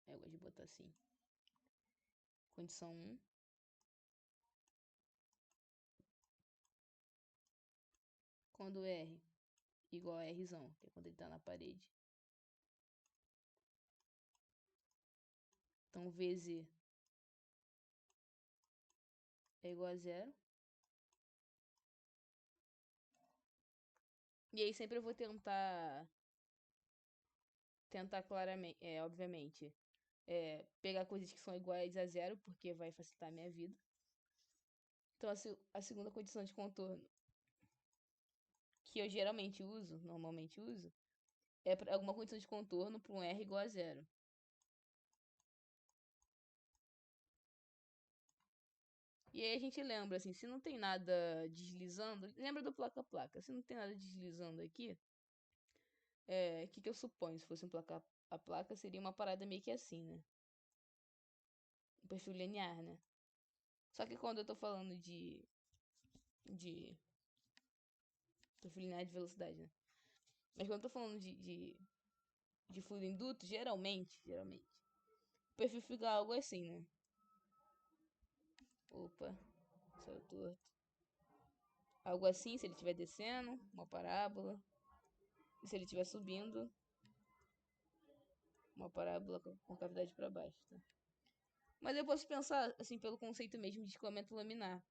Speaker 1: eu gosto de botar assim, condição 1, quando R igual a Rzão, que é quando ele tá na parede. Então VZ é igual a 0. E aí sempre eu vou tentar claramente, obviamente, pegar coisas que são iguais a 0, porque vai facilitar a minha vida. Então a segunda condição de contorno que eu geralmente uso, normalmente uso, é para alguma condição de contorno para um R igual a 0. E aí a gente lembra, assim, se não tem nada deslizando, lembra do placa-placa, se não tem nada deslizando aqui, que eu suponho? Se fosse um placa a placa, seria uma parada meio que assim, né? Um perfil linear, né? Só que quando eu tô falando de perfil linear de velocidade, né? Mas quando eu tô falando de fluido induto, geralmente, o perfil fica algo assim, né? Opa, saiu torto. Algo assim, se ele estiver descendo, uma parábola. E se ele estiver subindo, uma parábola com cavidade para baixo, tá? Mas eu posso pensar, assim, pelo conceito mesmo de escoamento laminar,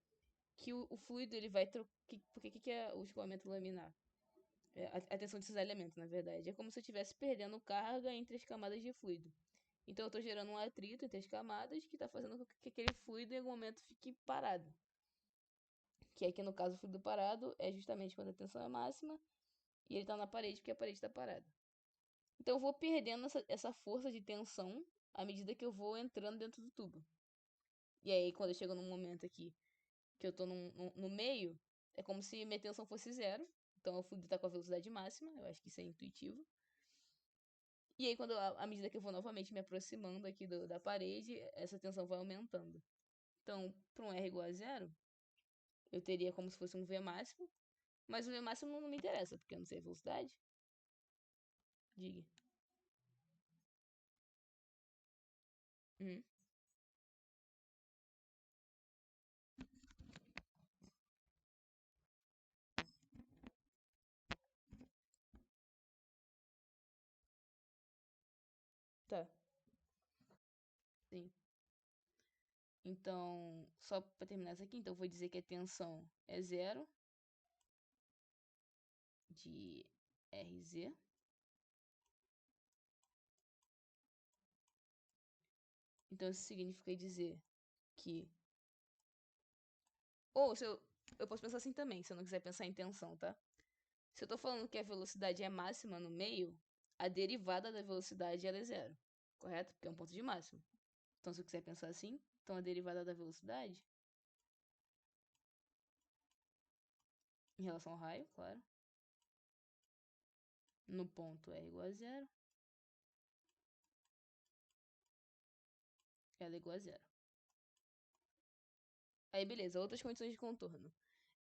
Speaker 1: que o fluido ele vai trocar. Porque que é o escoamento laminar? A tensão de cisalhamento, na verdade. É como se eu estivesse perdendo carga entre as camadas de fluido. Então eu estou gerando um atrito entre as camadas que está fazendo com que aquele fluido em algum momento fique parado. Que aqui no caso o fluido parado é justamente quando a tensão é máxima e ele está na parede porque a parede está parada. Então eu vou perdendo essa força de tensão à medida que eu vou entrando dentro do tubo. E aí quando eu chego num momento aqui que eu estou no meio, é como se minha tensão fosse 0. Então o fluido está com a velocidade máxima, eu acho que isso é intuitivo. E aí, à medida que eu vou novamente me aproximando aqui da parede, essa tensão vai aumentando. Então, para um R igual a 0, eu teria como se fosse um V máximo, mas o V máximo não me interessa, porque eu não sei a velocidade. Diga. Uhum. Tá, sim. Então, só para terminar isso aqui, então eu vou dizer que a tensão é zero de RZ. Então, isso significa dizer que... Ou se eu posso pensar assim também, se eu não quiser pensar em tensão, tá? Se eu tô falando que a velocidade é máxima no meio, a derivada da velocidade ela é zero, correto? Porque é um ponto de máximo. Então, se eu quiser pensar assim, então a derivada da velocidade, em relação ao raio, claro, no ponto r igual a zero, ela é igual a zero. Aí, beleza, outras condições de contorno.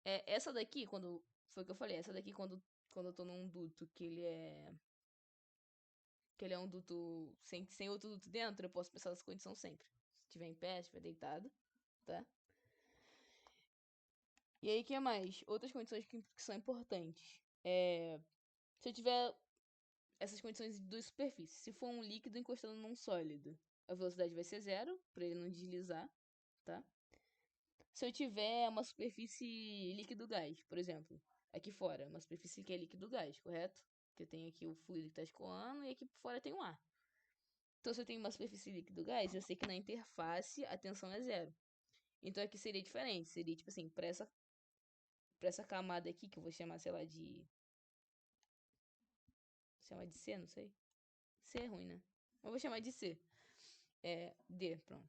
Speaker 1: Essa daqui, quando... Foi o que eu falei, essa daqui, quando eu tô num duto que ele é um duto sem outro duto dentro, eu posso pensar nessa condição sempre. Se estiver em pé, se estiver deitado, tá? E aí, o que mais? Outras condições que são importantes. Se eu tiver essas condições de duas superfícies, se for um líquido encostando num sólido, a velocidade vai ser zero, para ele não deslizar, tá? Se eu tiver uma superfície líquido-gás, por exemplo, aqui fora, uma superfície que é líquido-gás, correto? Que eu tenho aqui o fluido que está escoando e aqui por fora tem o ar. Então, se eu tenho uma superfície líquido-gás, eu sei que na interface a tensão é zero. Então, aqui seria diferente. Seria, tipo assim, pra essa camada aqui, que eu vou chamar, sei lá, de... Chamar de C, não sei. C é ruim, né? Eu vou chamar de C. D, pronto.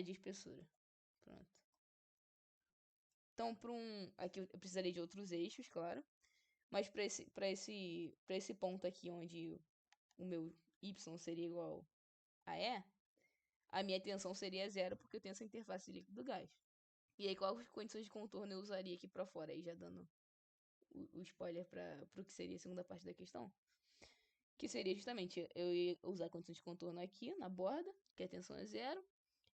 Speaker 1: De espessura. Pronto. Então, aqui eu precisaria de outros eixos, claro. Mas pra esse ponto aqui, onde o meu Y seria igual a E, a minha tensão seria zero, porque eu tenho essa interface líquido-gás. E aí, quais condições de contorno eu usaria aqui pra fora? Aí já dando o spoiler pro que seria a segunda parte da questão. Que seria justamente, eu ia usar condições de contorno aqui na borda, que a tensão é zero.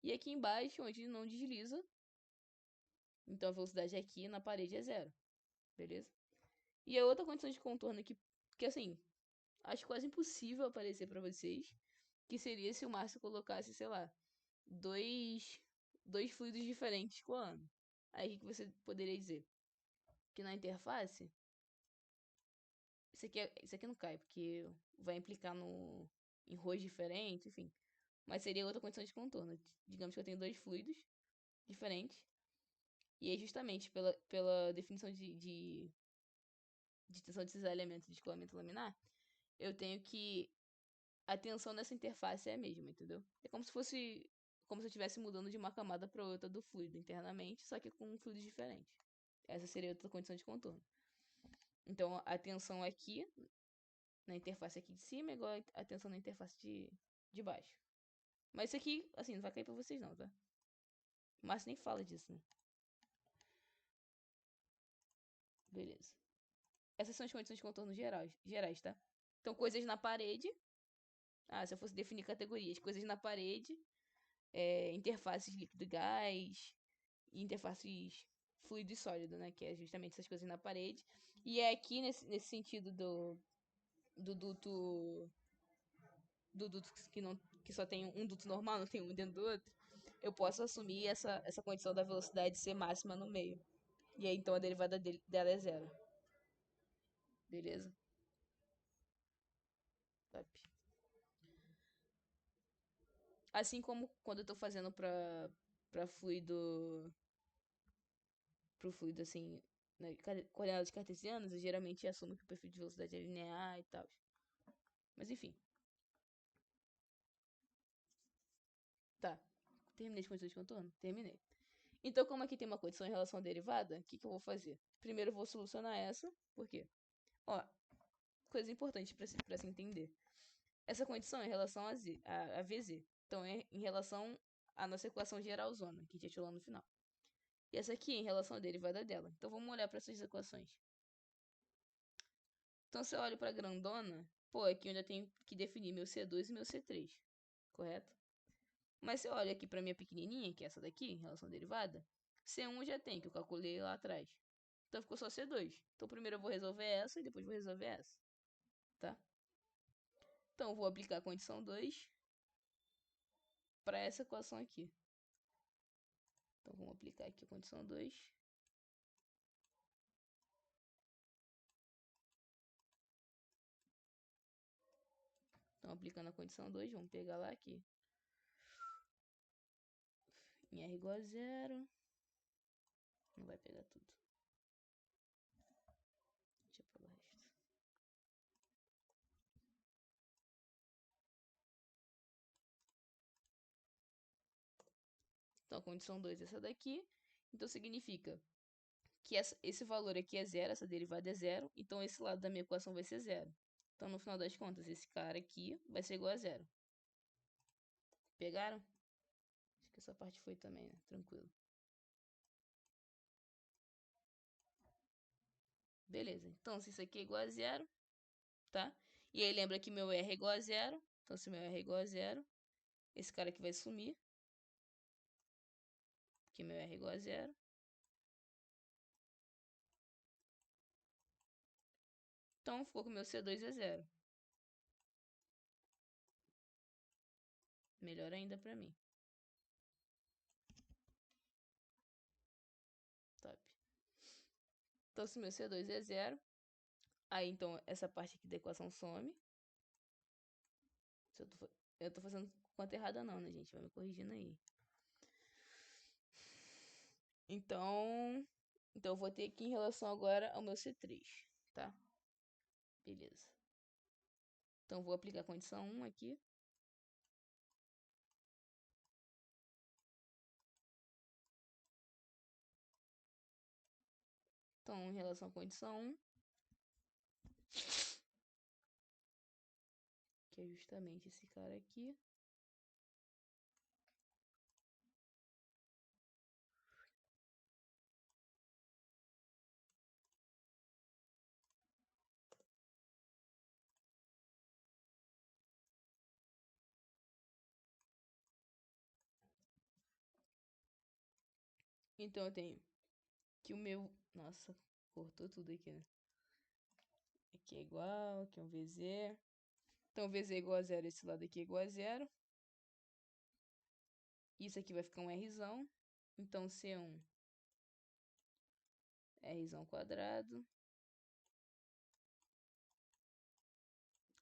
Speaker 1: E aqui embaixo, onde não desliza. Então a velocidade aqui na parede é zero. Beleza? E a outra condição de contorno que assim, acho quase impossível aparecer pra vocês. Que seria se o Márcio colocasse, sei lá, dois fluidos diferentes coando. Aí o que você poderia dizer? Que na interface, isso aqui não cai, porque vai implicar em rós diferentes, enfim. Mas seria outra condição de contorno. Digamos que eu tenho dois fluidos diferentes. E aí, justamente pela definição de tensão de cisalhamento e de descolamento laminar, eu tenho que a tensão nessa interface é a mesma, entendeu? É como se eu estivesse mudando de uma camada para outra do fluido internamente, só que com fluidos diferentes. Essa seria outra condição de contorno. Então, a tensão aqui, na interface aqui de cima, é igual a tensão na interface de baixo. Mas isso aqui, assim, não vai cair pra vocês não, tá? O Márcio nem fala disso, né? Beleza. Essas são as condições de contorno gerais, tá? Então, coisas na parede. Se eu fosse definir categorias, coisas na parede, interfaces líquido e gás, e interfaces fluido e sólido, né? Que é justamente essas coisas na parede. E é aqui nesse sentido do duto. Do duto que só tem um duto normal, não tem um dentro do outro. Eu posso assumir essa condição da velocidade ser máxima no meio. E aí, então, a derivada dela é zero. Beleza? Top. Assim como quando eu tô fazendo pra fluido. Pro fluido assim. Né, coordenadas cartesianas, eu geralmente assumo que o perfil de velocidade é linear e tal. Mas enfim. Tá. Terminei as condições de contorno? Terminei. Então, como aqui tem uma condição em relação à derivada, o que eu vou fazer? Primeiro eu vou solucionar essa. Por quê? Ó, coisa importante pra se entender. Essa condição é em relação a VZ. Então, é em relação à nossa equação geralzona, que a gente lá no final. E essa aqui é em relação à derivada dela. Então, vamos olhar para essas equações. Então, se eu olho para a grandona, aqui eu ainda tenho que definir meu C2 e meu C3, correto? Mas se eu olho aqui para minha pequenininha, que é essa daqui, em relação à derivada, C1 já tem, que eu calculei lá atrás. Então, ficou só C2. Então, primeiro eu vou resolver essa e depois vou resolver essa, tá? Então, eu vou aplicar a condição 2 para essa equação aqui. Então, vamos aplicar aqui a condição 2. Então, aplicando a condição 2, vamos pegar lá aqui. Em R igual a 0. Não vai pegar tudo. Deixa eu apagar o resto. Então, a condição 2 é essa daqui. Então, significa que esse valor aqui é 0, essa derivada é 0. Então, esse lado da minha equação vai ser 0. Então, no final das contas, esse cara aqui vai ser igual a 0. Pegaram? Acho que essa parte foi também, né? Tranquilo. Beleza. Então, se isso aqui é igual a 0, tá? E aí, lembra que meu R é igual a 0. Então, se meu R é igual a 0, esse cara aqui vai sumir. Porque meu R é igual a 0. Então, ficou que meu C2 é 0. Melhor ainda pra mim. Top. Então, se meu C2 é 0, aí, então, essa parte aqui da equação some. Se eu tô fazendo conta errada não, né, gente? Vai me corrigindo aí. Então, eu vou ter aqui em relação agora ao meu C3, tá? Beleza. Então, vou aplicar a condição 1 aqui. Então, em relação à condição 1, que é justamente esse cara aqui. Então, eu tenho que o meu... Nossa, cortou tudo aqui, né? Aqui é igual, aqui é um VZ. Então, VZ é igual a 0, esse lado aqui é igual a 0. Isso aqui vai ficar um Rzão. Então, C1, Rzão quadrado.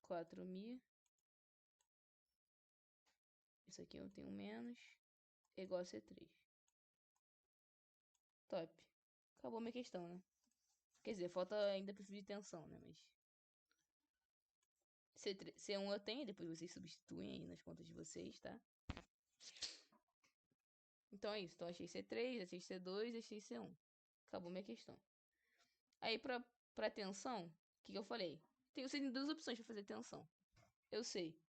Speaker 1: 4.000. Isso aqui eu tenho menos. É igual a C3. Top. Acabou minha questão, né? Quer dizer, falta ainda perfil de tensão, né? Mas... C1 eu tenho, depois vocês substituem aí nas contas de vocês, tá? Então é isso. Então achei C3, achei C2, achei C1. Acabou minha questão. Aí pra tensão, o que eu falei? Você tem duas opções pra fazer tensão. Eu sei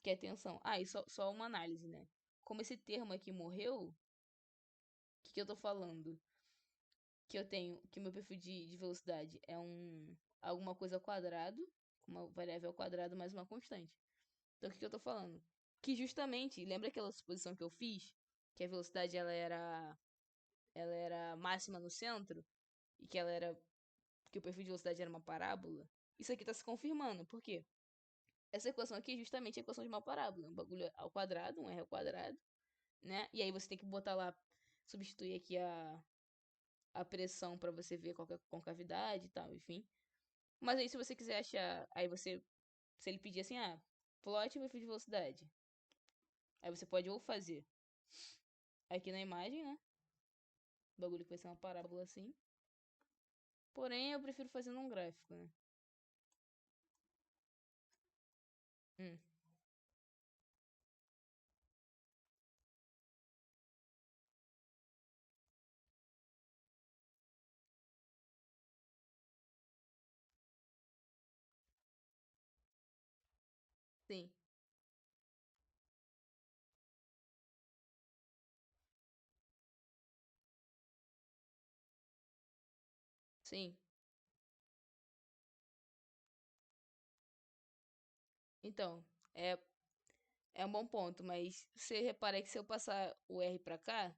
Speaker 1: que é tensão. Ah, e só uma análise, né? Como esse termo aqui morreu, o que eu tô falando? Que eu tenho, que meu perfil de velocidade é alguma coisa ao quadrado, uma variável ao quadrado mais uma constante. Então, o que eu tô falando? Que justamente, lembra aquela suposição que eu fiz? Que a velocidade ela era máxima no centro? E que o perfil de velocidade era uma parábola? Isso aqui tá se confirmando. Por quê? Essa equação aqui é justamente a equação de uma parábola. Um bagulho ao quadrado, um R ao quadrado, né? E aí você tem que botar lá, substituir aqui a pressão pra você ver qual que é a concavidade e tal, enfim. Mas aí se você quiser achar, se ele pedir assim, plot meu fio de velocidade. Aí você pode ou fazer aqui na imagem, né? O bagulho que vai ser uma parábola assim. Porém, eu prefiro fazer num gráfico, né? Hum, sim, sim. Então, é, é um bom ponto, mas você repara que se eu passar o R pra cá,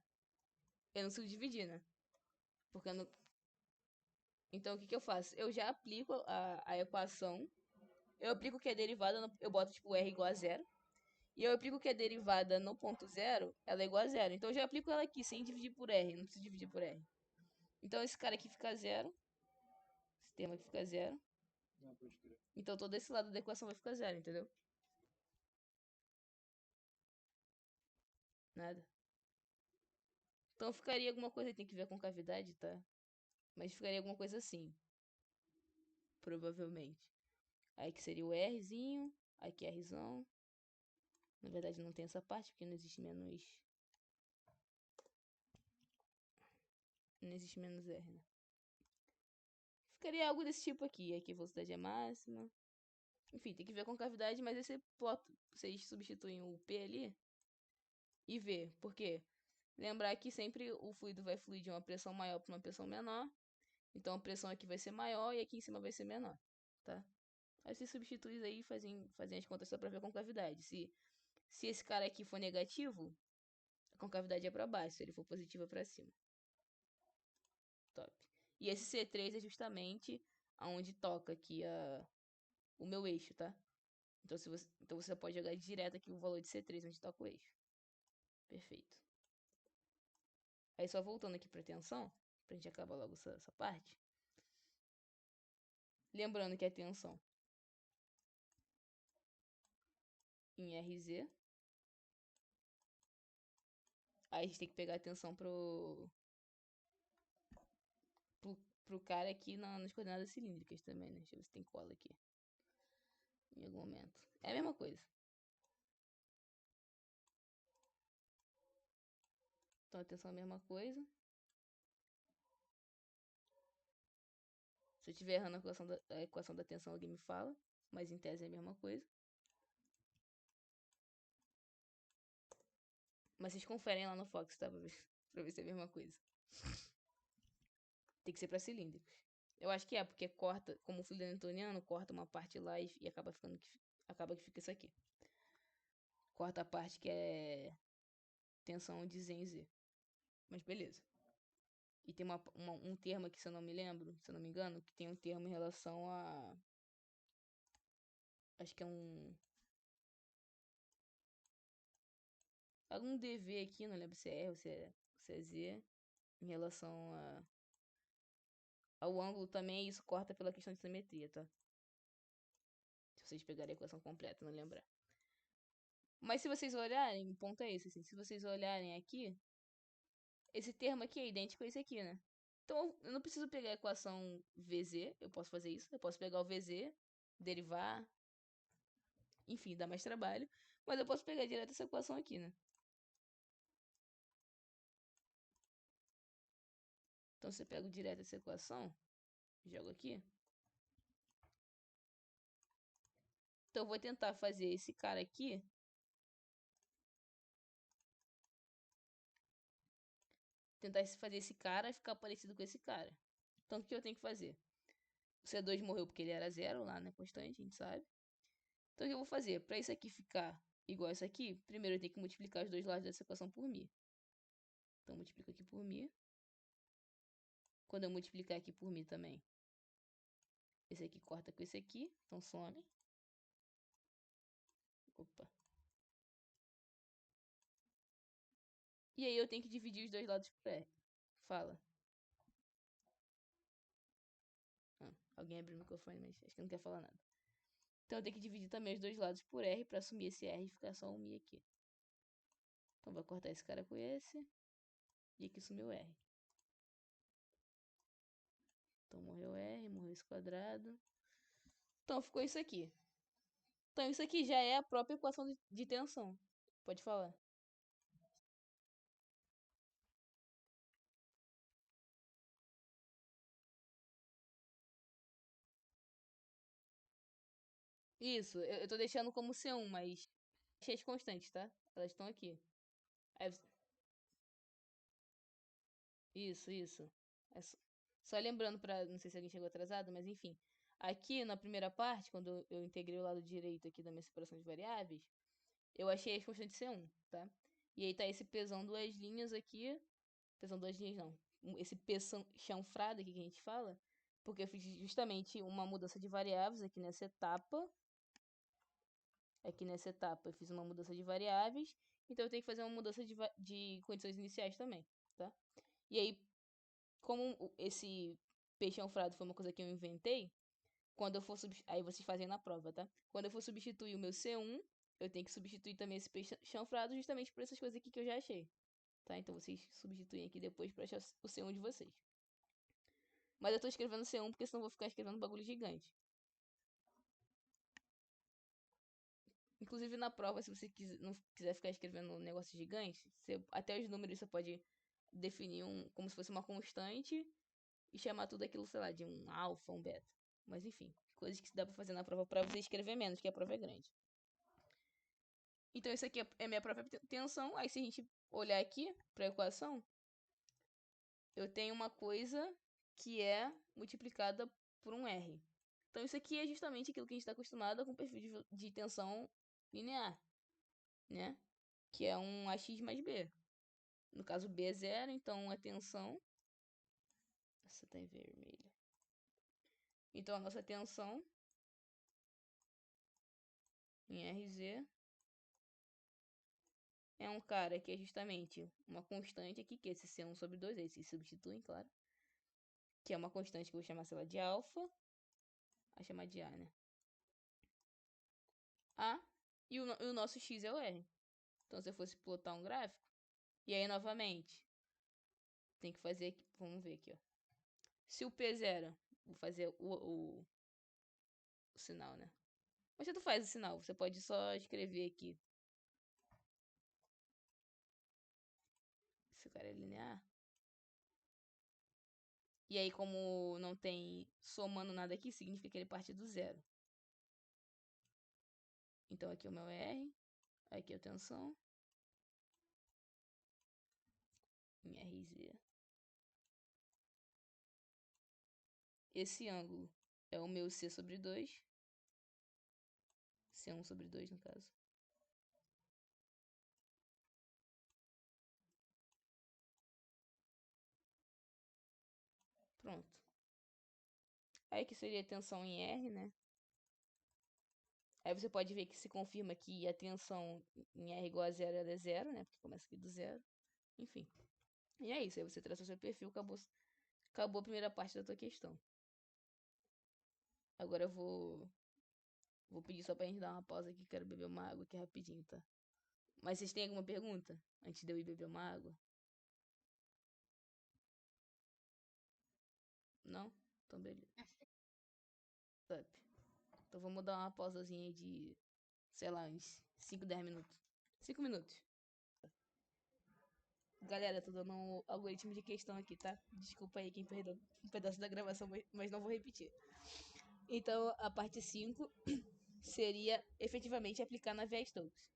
Speaker 1: eu não consigo dividir, né? Porque eu não... Então, o que que eu faço? Eu já aplico a equação, eu aplico que é derivada, eu boto tipo R igual a 0, E eu aplico que a derivada no ponto zero, ela é igual a zero. Então eu já aplico ela aqui, sem dividir por R. Não preciso dividir por R. Então esse cara aqui fica zero. Esse termo aqui fica zero.
Speaker 2: Não, pode crer.
Speaker 1: Então todo esse lado da equação vai ficar zero, entendeu? Nada. Então ficaria alguma coisa que tem que ver com cavidade, tá? Mas ficaria alguma coisa assim. Provavelmente. Aí que seria o Rzinho. Aqui é Rzão. Na verdade não tem essa parte, porque não existe menos... Não existe menos R, né? Ficaria algo desse tipo aqui. Aqui a velocidade é máxima. Enfim, tem que ver com cavidade, mas esse plot, vocês substituem o P ali e V. Por quê? Lembrar que sempre o fluido vai fluir de uma pressão maior para uma pressão menor. Então a pressão aqui vai ser maior e aqui em cima vai ser menor, tá? Aí você substitui aí e fazem as contas só pra ver a concavidade. Se esse cara aqui for negativo, a concavidade é pra baixo. Se ele for positivo, é pra cima. Top. E esse C3 é justamente aonde toca aqui o meu eixo, tá? Então você pode jogar direto aqui o valor de C3 onde toca o eixo. Perfeito. Aí só voltando aqui pra tensão, pra gente acabar logo essa parte. Lembrando que a tensão em RZ. Aí a gente tem que pegar atenção pro cara aqui nas coordenadas cilíndricas também, né? Deixa eu ver se tem cola aqui. Em algum momento. É a mesma coisa. Então atenção é a mesma coisa. Se eu estiver errando a equação da tensão, alguém me fala. Mas em tese é a mesma coisa. Mas vocês conferem lá no Fox, tá? Pra ver se é a mesma coisa. Tem que ser pra cilíndricos. Eu acho que é, porque corta, como o fluido é newtoniano, corta uma parte lá e acaba que fica isso aqui. Corta a parte que é tensão de Z em Z. Mas beleza. E tem um termo aqui, se eu não me lembro, se eu não me engano, que tem um termo em relação a... Acho que é um... Algum dv aqui, não lembro se é R ou se é Z, em relação ao ângulo também, e isso corta pela questão de simetria, tá? Se vocês pegarem a equação completa, não lembrar. Mas se vocês olharem, o ponto é esse, assim, se vocês olharem aqui, esse termo aqui é idêntico a esse aqui, né? Então eu não preciso pegar a equação VZ, eu posso fazer isso, eu posso pegar o VZ, derivar, enfim, dá mais trabalho, mas eu posso pegar direto essa equação aqui, né? Então você pega direto essa equação, joga aqui. Então eu vou tentar fazer esse cara aqui. Tentar fazer esse cara ficar parecido com esse cara. Então o que eu tenho que fazer? O C2 morreu porque ele era zero lá, né? Constante, a gente sabe. Então o que eu vou fazer? Para isso aqui ficar igual a isso aqui, primeiro eu tenho que multiplicar os dois lados dessa equação por μ. Então eu multiplico aqui por μ. Quando eu multiplicar aqui por μ também, esse aqui corta com esse aqui, então some. Opa. E aí eu tenho que dividir os dois lados por R. Fala. Ah, alguém abriu o microfone, mas acho que não quer falar nada. Então eu tenho que dividir também os dois lados por R para assumir esse R e ficar só um μ aqui. Então vou cortar esse cara com esse. E aqui sumiu R. Então morreu R, morreu esse quadrado. Então ficou isso aqui. Então isso aqui já é a própria equação de tensão. Pode falar. Isso, eu tô deixando como C1, mas achei as constantes, tá? Elas estão aqui. Aí isso. É só lembrando pra. Não sei se alguém chegou atrasado, mas enfim. Aqui na primeira parte, quando eu integrei o lado direito aqui da minha separação de variáveis, eu achei as constantes C1, tá? E aí tá esse pesão duas linhas aqui. Pesão duas linhas não. Esse P chanfrado aqui que a gente fala. Porque eu fiz justamente uma mudança de variáveis aqui nessa etapa. Aqui nessa etapa eu fiz uma mudança de variáveis, então eu tenho que fazer uma mudança de condições iniciais também, tá? E aí, como esse peixe alfrado foi uma coisa que eu inventei, quando eu for aí vocês fazem na prova, tá? Quando eu for substituir o meu C1, eu tenho que substituir também esse peixe chanfrado justamente por essas coisas aqui que eu já achei, tá? Então vocês substituem aqui depois pra achar o C1 de vocês. Mas eu tô escrevendo C1 porque senão eu vou ficar escrevendo um bagulho gigante. Inclusive na prova, se você não quiser ficar escrevendo um negócio gigante, até os números você pode definir como se fosse uma constante e chamar tudo aquilo, sei lá, de um alfa, um beta. Mas enfim, coisas que dá pra fazer na prova pra você escrever menos, que a prova é grande. Então isso aqui é minha própria tensão. Aí se a gente olhar aqui pra equação, eu tenho uma coisa que é multiplicada por um R. Então isso aqui é justamente aquilo que a gente está acostumado com perfil de tensão linear, né? Que é um AX mais B. No caso, B é zero, então a tensão... Essa tá em vermelho. Então a nossa tensão em RZ é um cara que é justamente uma constante aqui, que é esse C1 sobre 2, aí se substituem, claro. Que é uma constante que eu vou chamar, sei lá, de alfa. A chamar de A, né? A. E o nosso X é o R. Então se eu fosse plotar um gráfico, e aí novamente, tem que fazer aqui, vamos ver aqui, ó. Se o P0, vou fazer o sinal, né? Mas você não faz o sinal, você pode só escrever aqui. Se o cara é linear. E aí, como não tem somando nada aqui, significa que ele parte do zero. Então aqui é o meu R, aqui é a tensão, em RZ. Esse ângulo é o meu C sobre 2. C1 sobre 2, no caso. Pronto. Aí que seria a tensão em R, né? Aí você pode ver que se confirma que a tensão em R igual a zero, ela é zero, né? Porque começa aqui do zero. Enfim. E é isso. Aí você traça o seu perfil, acabou a primeira parte da tua questão. Agora eu vou pedir só pra gente dar uma pausa aqui, quero beber uma água aqui rapidinho, tá? Mas vocês têm alguma pergunta antes de eu ir beber uma água? Não? Então beleza. Top. Então vamos dar uma pausazinha aí de, sei lá, uns 5, 10 minutos. 5 minutos. Galera, tô dando um algoritmo de questão aqui, tá? Desculpa aí quem perdeu um pedaço da gravação, mas não vou repetir. Então, a parte 5 seria efetivamente aplicar na Navier-Stokes.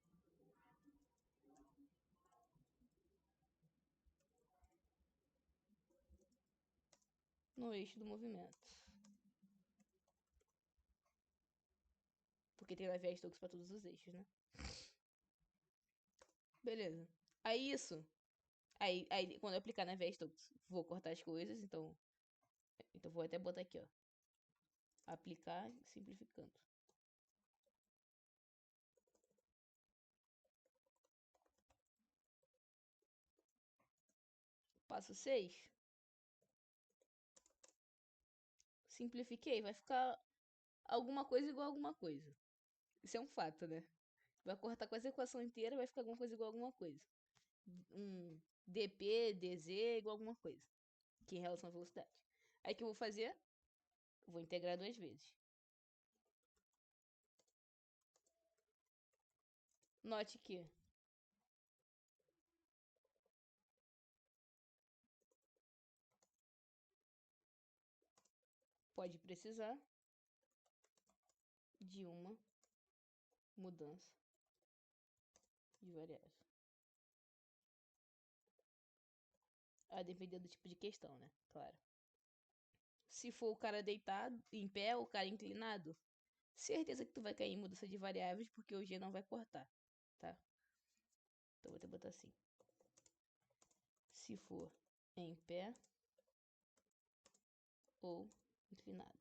Speaker 1: No eixo do movimento. Porque tem Navier-Stokes para todos os eixos, né? Beleza. Aí isso. Aí quando eu aplicar na Navier-Stokes, vou cortar as coisas, então vou até botar aqui, ó. Aplicar simplificando. Passo 6. Simplifiquei, vai ficar alguma coisa igual a alguma coisa. Isso é um fato, né? Vai cortar quase a equação inteira, vai ficar alguma coisa igual a alguma coisa. Um dp, dz igual a alguma coisa. Que em relação à velocidade. Aí o que eu vou fazer? Vou integrar duas vezes. Note que pode precisar de uma mudança de variável. A depender do tipo de questão, né? Claro. Se for o cara deitado, em pé, ou o cara inclinado, certeza que tu vai cair em mudança de variáveis, porque o G não vai cortar, tá? Então vou até botar assim. Se for em pé ou inclinado.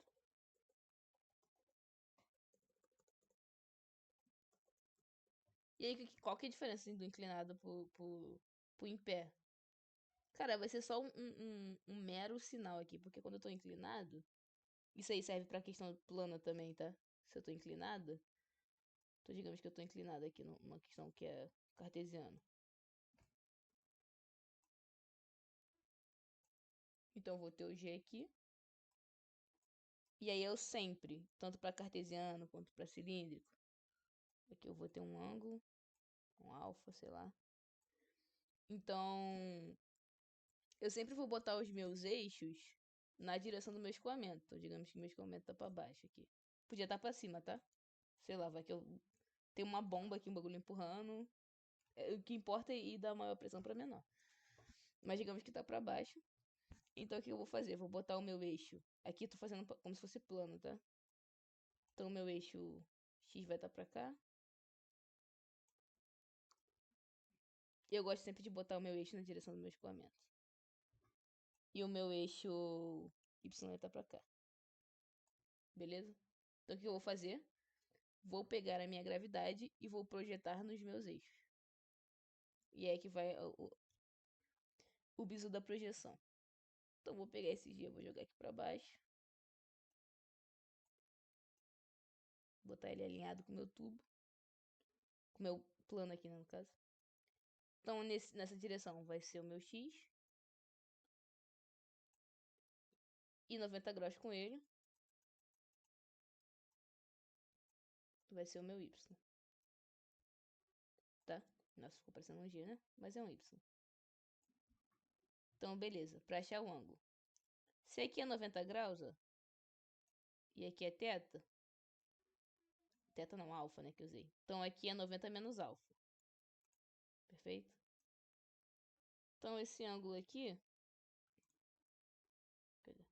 Speaker 1: E aí, qual que é a diferença assim, do inclinado pro em pé? Cara, vai ser só um mero sinal aqui, porque quando eu tô inclinado, isso aí serve pra questão plana também, tá? Se eu tô inclinado, então digamos que eu tô inclinado aqui numa questão que é cartesiana. Então eu vou ter o G aqui. E aí eu sempre, tanto para cartesiano quanto para cilíndrico, aqui eu vou ter um ângulo, um alfa, sei lá. Então, eu sempre vou botar os meus eixos na direção do meu escoamento. Então, digamos que meu escoamento tá para baixo aqui. Podia estar para cima, tá? Sei lá, vai que eu tenho uma bomba aqui, um bagulho empurrando. O que importa é ir da maior pressão para menor. Mas digamos que tá para baixo. Então, o que eu vou fazer? Vou botar o meu eixo. Aqui eu tô fazendo como se fosse plano, tá? Então, o meu eixo X vai estar para cá. Eu gosto sempre de botar o meu eixo na direção do meu escoamento. E o meu eixo Y vai estar pra cá. Beleza? Então o que eu vou fazer? Vou pegar a minha gravidade e vou projetar nos meus eixos. E é que vai o bizu da projeção. Então vou pegar esse G, vou jogar aqui pra baixo. Botar ele alinhado com o meu tubo. Com o meu plano aqui, né, no caso. Então nessa direção vai ser o meu X. E 90 graus com ele. Vai ser o meu Y. Tá? Nossa, ficou parecendo um G, né? Mas é um Y. Então, beleza. Pra achar o ângulo. Se aqui é 90 graus, ó, e aqui é teta. Teta não, alfa, né, que eu usei. Então aqui é 90 menos alfa. Perfeito? Então esse ângulo aqui... Cadê?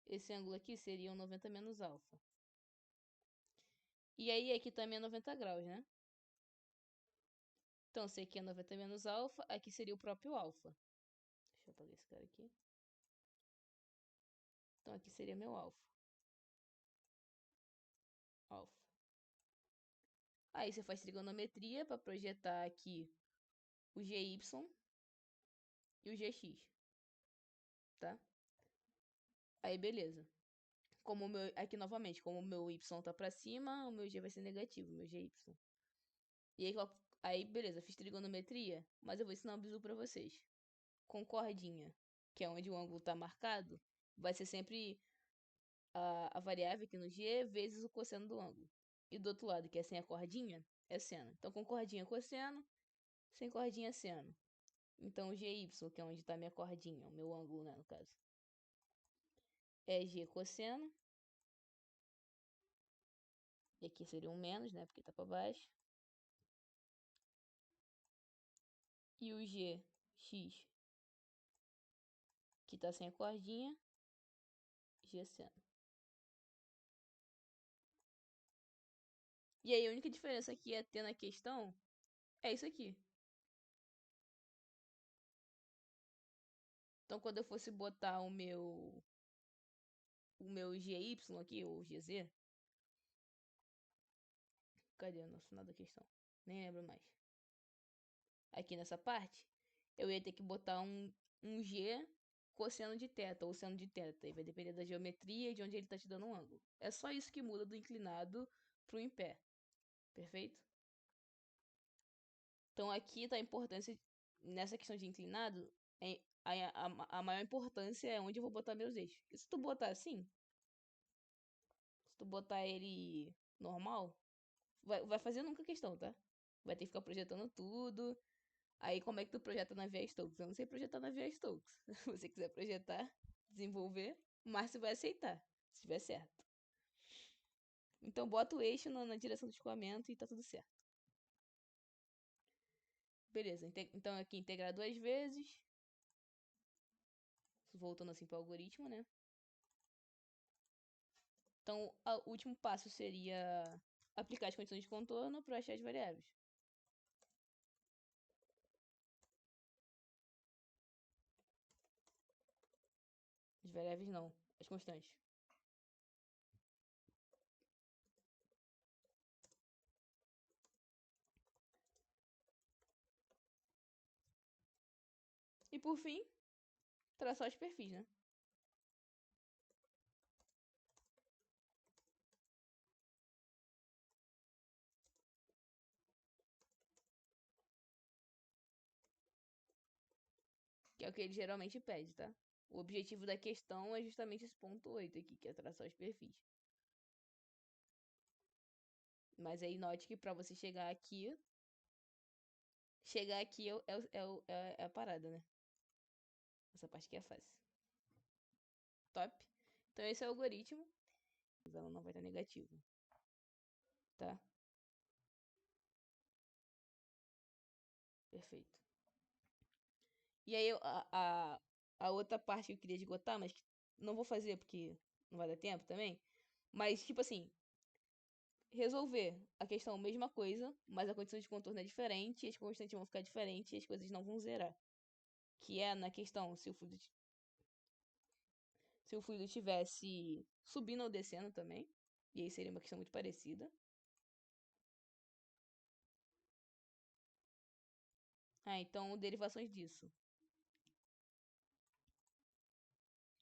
Speaker 1: Esse ângulo aqui seria um 90 menos alfa. E aí aqui também é 90 graus, né? Então se aqui é 90 menos alfa, aqui seria o próprio alfa. Deixa eu apagar esse cara aqui. Então aqui seria meu alfa. Alfa. Aí você faz trigonometria para projetar aqui o GY e o GX. Tá? Aí beleza. Como o meu, aqui novamente, como o meu Y tá pra cima, o meu G vai ser negativo, o meu GY. E aí, beleza, fiz trigonometria, mas eu vou ensinar um bizu pra vocês. Com cordinha, que é onde o ângulo tá marcado, vai ser sempre a variável aqui no G vezes o cosseno do ângulo. E do outro lado, que é sem a cordinha, é seno. Então, com cordinha, cosseno, sem cordinha, seno. Então, o GY, que é onde tá a minha cordinha, o meu ângulo, né, no caso, é G cosseno. E aqui seria um menos, né, porque tá pra baixo. E o GX, que tá sem a cordinha, G seno. E aí a única diferença que ia ter na questão é isso aqui. Então quando eu fosse botar o meu GY aqui, ou GZ, cadê o nosso final da questão? Nem lembro mais. Aqui nessa parte, eu ia ter que botar um G cosseno de teta, ou seno de teta. E vai depender da geometria e de onde ele tá te dando um ângulo. É só isso que muda do inclinado pro em pé. Perfeito? Então aqui tá a importância, nessa questão de inclinado, a maior importância é onde eu vou botar meus eixos. Porque se tu botar assim, se tu botar ele normal, vai fazer nunca questão, tá? Vai ter que ficar projetando tudo. Aí como é que tu projeta na Via Stokes? Eu não sei projetar na Via Stokes. Se você quiser projetar, desenvolver, o Márcio vai aceitar, se estiver certo. Então bota o eixo na direção do escoamento e tá tudo certo. Beleza, então aqui integrar duas vezes. Voltando assim para o algoritmo, né? Então, o último passo seria aplicar as condições de contorno para achar as variáveis. As variáveis não, as constantes. E por fim, traçar os perfis, né? Que é o que ele geralmente pede, tá? O objetivo da questão é justamente esse ponto 8 aqui, que é traçar os perfis. Mas aí note que pra você chegar aqui é a parada, né? Essa parte aqui é fácil. Top. Então esse é o algoritmo. Ela não vai estar negativa. Tá? Perfeito. E aí a outra parte que eu queria esgotar, mas que não vou fazer porque não vai dar tempo também. Mas, tipo assim, resolver a questão mesma coisa, mas a condição de contorno é diferente, as constantes vão ficar diferentes e as coisas não vão zerar. Que é na questão se o fluido tivesse subindo ou descendo também. E aí seria uma questão muito parecida. Ah, então derivações disso.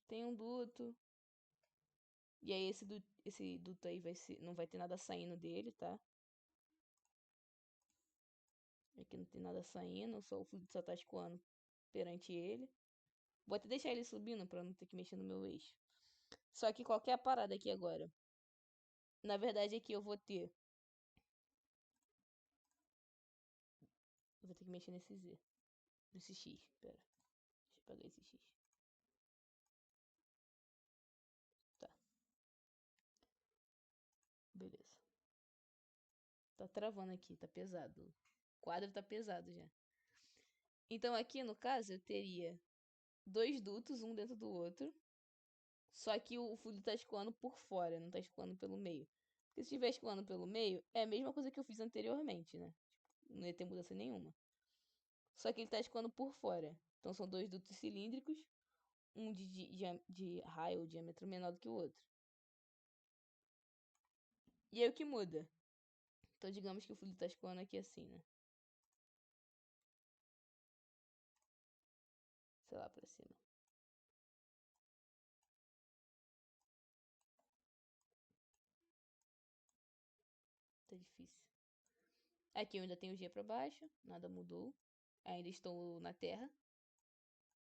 Speaker 1: Tem um duto. E aí esse duto aí não vai ter nada saindo dele, tá? Aqui não tem nada saindo, só o fluido só tá escoando perante ele. Vou até deixar ele subindo pra não ter que mexer no meu eixo. Só que qualquer parada aqui agora. Na verdade aqui eu vou ter. Eu vou ter que mexer nesse Z. Nesse X, pera. Deixa eu apagar esse X. Tá, beleza. Tá travando aqui, tá pesado. O quadro tá pesado já. Então aqui no caso eu teria dois dutos, um dentro do outro. Só que o fluido tá escoando por fora, não tá escoando pelo meio. Porque se estiver escoando pelo meio, é a mesma coisa que eu fiz anteriormente, né? Não ia ter mudança nenhuma. Só que ele tá escoando por fora. Então são dois dutos cilíndricos, um de raio ou diâmetro menor do que o outro. E aí o que muda? Então digamos que o fluido tá escoando aqui assim, né? Sei lá, pra cima. Tá difícil. Aqui eu ainda tenho G pra baixo, nada mudou. Ainda estou na Terra.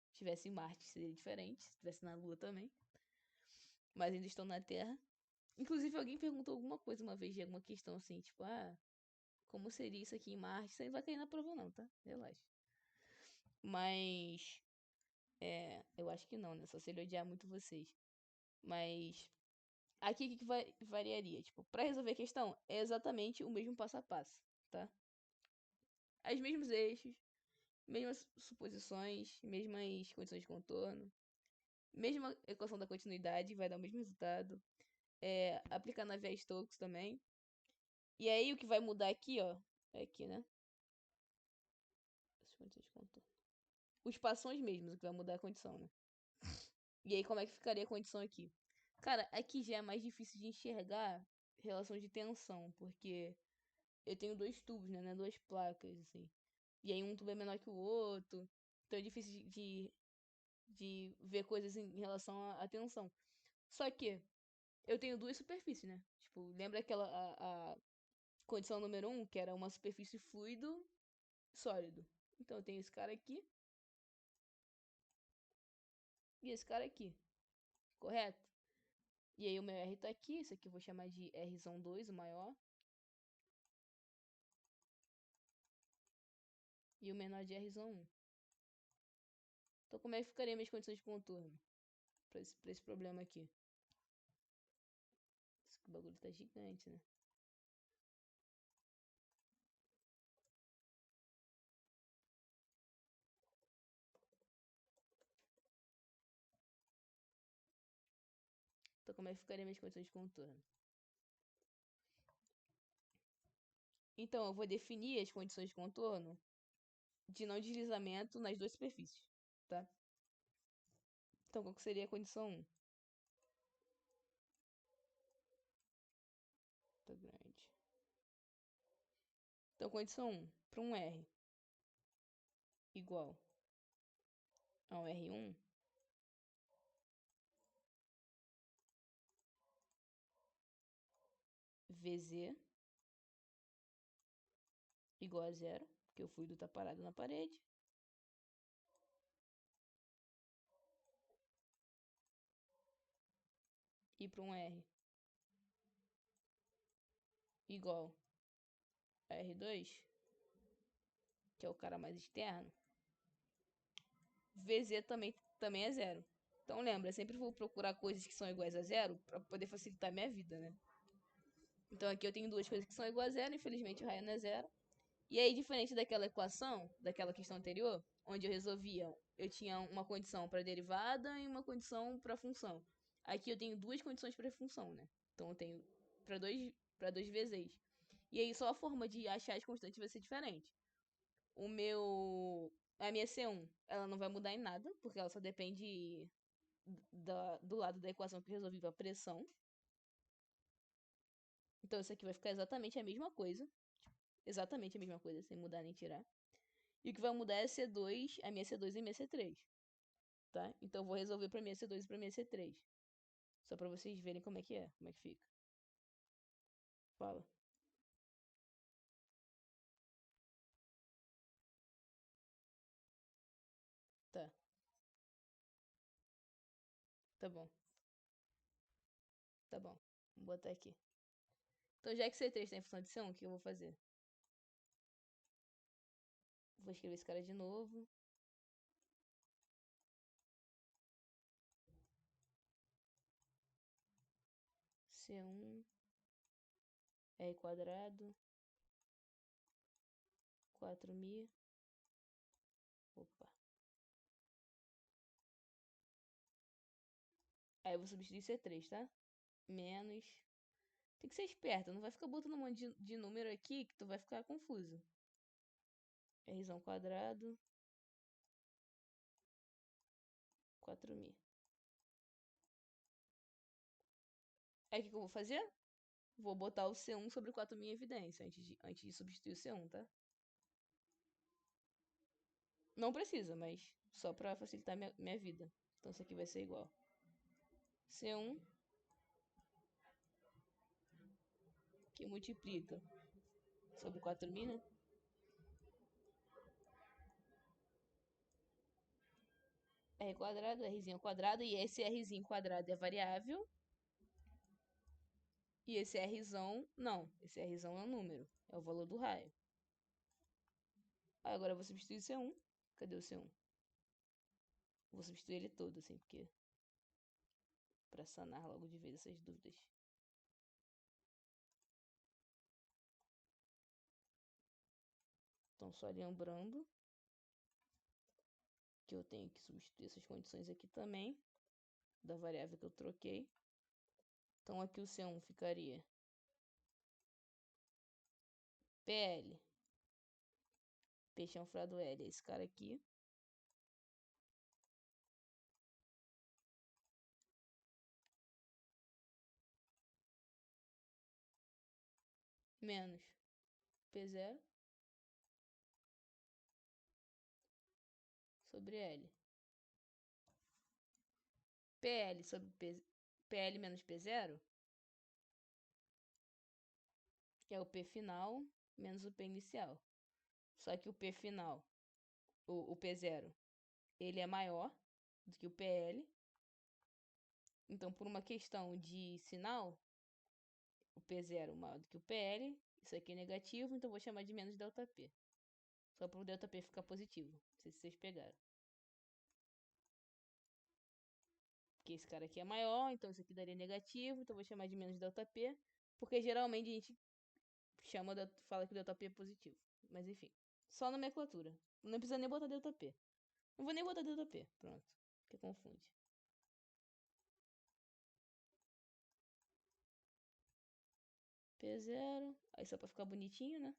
Speaker 1: Se tivesse em Marte seria diferente, se tivesse na Lua também. Mas ainda estou na Terra. Inclusive alguém perguntou alguma coisa uma vez de alguma questão assim, tipo, como seria isso aqui em Marte? Isso aí não vai cair na prova não, tá? Relaxa. Mas, eu acho que não, né? Só se ele odiar muito vocês. Mas, aqui o que variaria? Tipo, pra resolver a questão, é exatamente o mesmo passo a passo, tá? Os mesmos eixos, mesmas suposições, mesmas condições de contorno, mesma equação da continuidade, vai dar o mesmo resultado. Aplicar na Navier-Stokes também. E aí o que vai mudar aqui, ó, é aqui, né? As condições de contorno. Os passos são os mesmos, o que vai mudar é a condição, né? E aí como é que ficaria a condição aqui? Cara, aqui já é mais difícil de enxergar relação de tensão, porque eu tenho dois tubos, né? Duas placas, assim. E aí um tubo é menor que o outro. Então é difícil de ver coisas em relação à tensão. Só que eu tenho duas superfícies, né? Tipo, lembra aquela a condição número um, que era uma superfície fluido sólido. Então eu tenho esse cara aqui e esse cara aqui, correto? E aí o meu R tá aqui, isso aqui eu vou chamar de R2, o maior. E o menor de R1. Então como é que ficaria minhas condições de contorno pra esse problema aqui? Esse bagulho tá gigante, né? Então como é que ficaria minhas condições de contorno? Então eu vou definir as condições de contorno de não deslizamento nas duas superfícies, tá? Então qual que seria a condição 1? Tá grande. Então condição 1, para um R igual Então, R1 VZ igual a zero, porque o fluido está parado na parede. E para um R igual a R2, que é o cara mais externo, VZ também é zero. Então lembra, sempre vou procurar coisas que são iguais a zero para poder facilitar a minha vida, né? Então aqui eu tenho duas coisas que são iguais a zero, infelizmente o raio não é zero. E aí, diferente daquela equação, daquela questão anterior, onde eu resolvia, eu tinha uma condição para derivada e uma condição para função. Aqui eu tenho duas condições para função, né? Então eu tenho para dois vezes. E aí só a forma de achar as constantes vai ser diferente. A minha C1, ela não vai mudar em nada, porque ela só depende do lado da equação que eu resolvi a pressão. Então isso aqui vai ficar exatamente a mesma coisa. Exatamente a mesma coisa, sem mudar nem tirar. E o que vai mudar é C2, a minha C2 e a minha C3. Tá? Então eu vou resolver pra minha C2 e pra minha C3. Só pra vocês verem como é que é, como é que fica. Fala. Tá, tá bom, tá bom. Vou botar aqui. Então já que C3 tem função de C1, o que eu vou fazer? Vou escrever esse cara de novo. C1 R quadrado 4.000. Opa. Aí eu vou substituir C3, tá? Menos. Tem que ser esperto, não vai ficar botando um monte de número aqui que tu vai ficar confuso. R quadrado 4.000. Aí o que eu vou fazer? Vou botar o C1 sobre o 4.000 em evidência antes de substituir o C1, tá? Não precisa, mas só pra facilitar minha vida. Então isso aqui vai ser igual. C1 que multiplica sobre 4.000, né? R quadrado, Rzinho ao quadrado. E esse Rzinho quadrado é variável. E esse Rzão, não. Esse Rzão é um número. É o valor do raio. Aí agora eu vou substituir o C1. Cadê o C1? Vou substituir ele todo, assim, porque... Pra sanar logo de vez essas dúvidas. Então, só lembrando que eu tenho que substituir essas condições aqui também, da variável que eu troquei. Então, aqui o C1 ficaria PL, P chanfrado L, é esse cara aqui, menos P0 sobre L. PL sobre PL menos P0 é o P final menos o P inicial. Só que o P final, o P0, ele é maior do que o PL. Então, por uma questão de sinal, o P0 maior do que o PL, isso aqui é negativo, então eu vou chamar de menos ΔP. Só para o ΔP ficar positivo. Não sei se vocês pegaram. Porque esse cara aqui é maior, então isso aqui daria negativo, então eu vou chamar de menos ΔP. Porque geralmente a gente fala que o ΔP é positivo. Mas enfim, só nomenclatura. Não precisa nem botar ΔP. Não vou nem botar ΔP, pronto. Porque confunde. P0, aí só pra ficar bonitinho, né?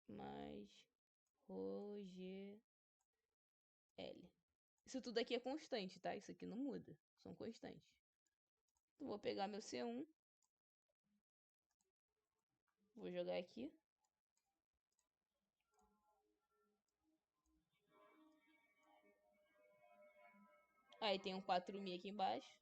Speaker 1: Mais Rogel. Isso tudo aqui é constante, tá? Isso aqui não muda. São constantes. Então vou pegar meu C1. Vou jogar aqui. Aí tem um 4.000 aqui embaixo.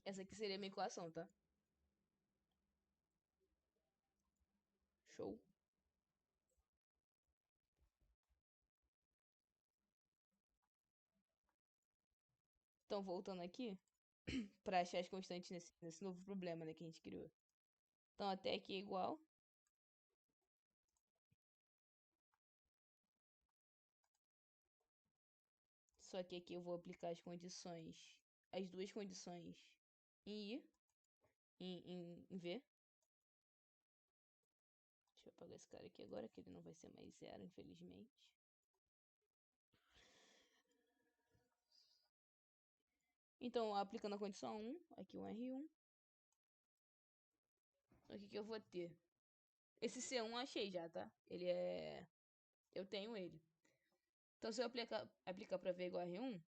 Speaker 1: Essa aqui seria a minha equação, tá? Show. Então, voltando aqui, para achar as constantes nesse novo problema, né, que a gente criou. Então, até aqui é igual. Só que aqui eu vou aplicar as duas condições em I, em V. Deixa eu apagar esse cara aqui agora, que ele não vai ser mais zero, infelizmente. Então, aplicando a condição 1, aqui um R1. O que eu vou ter? Esse C1 eu achei já, tá? Ele é... Eu tenho ele. Então, se eu aplicar pra V igual a R1,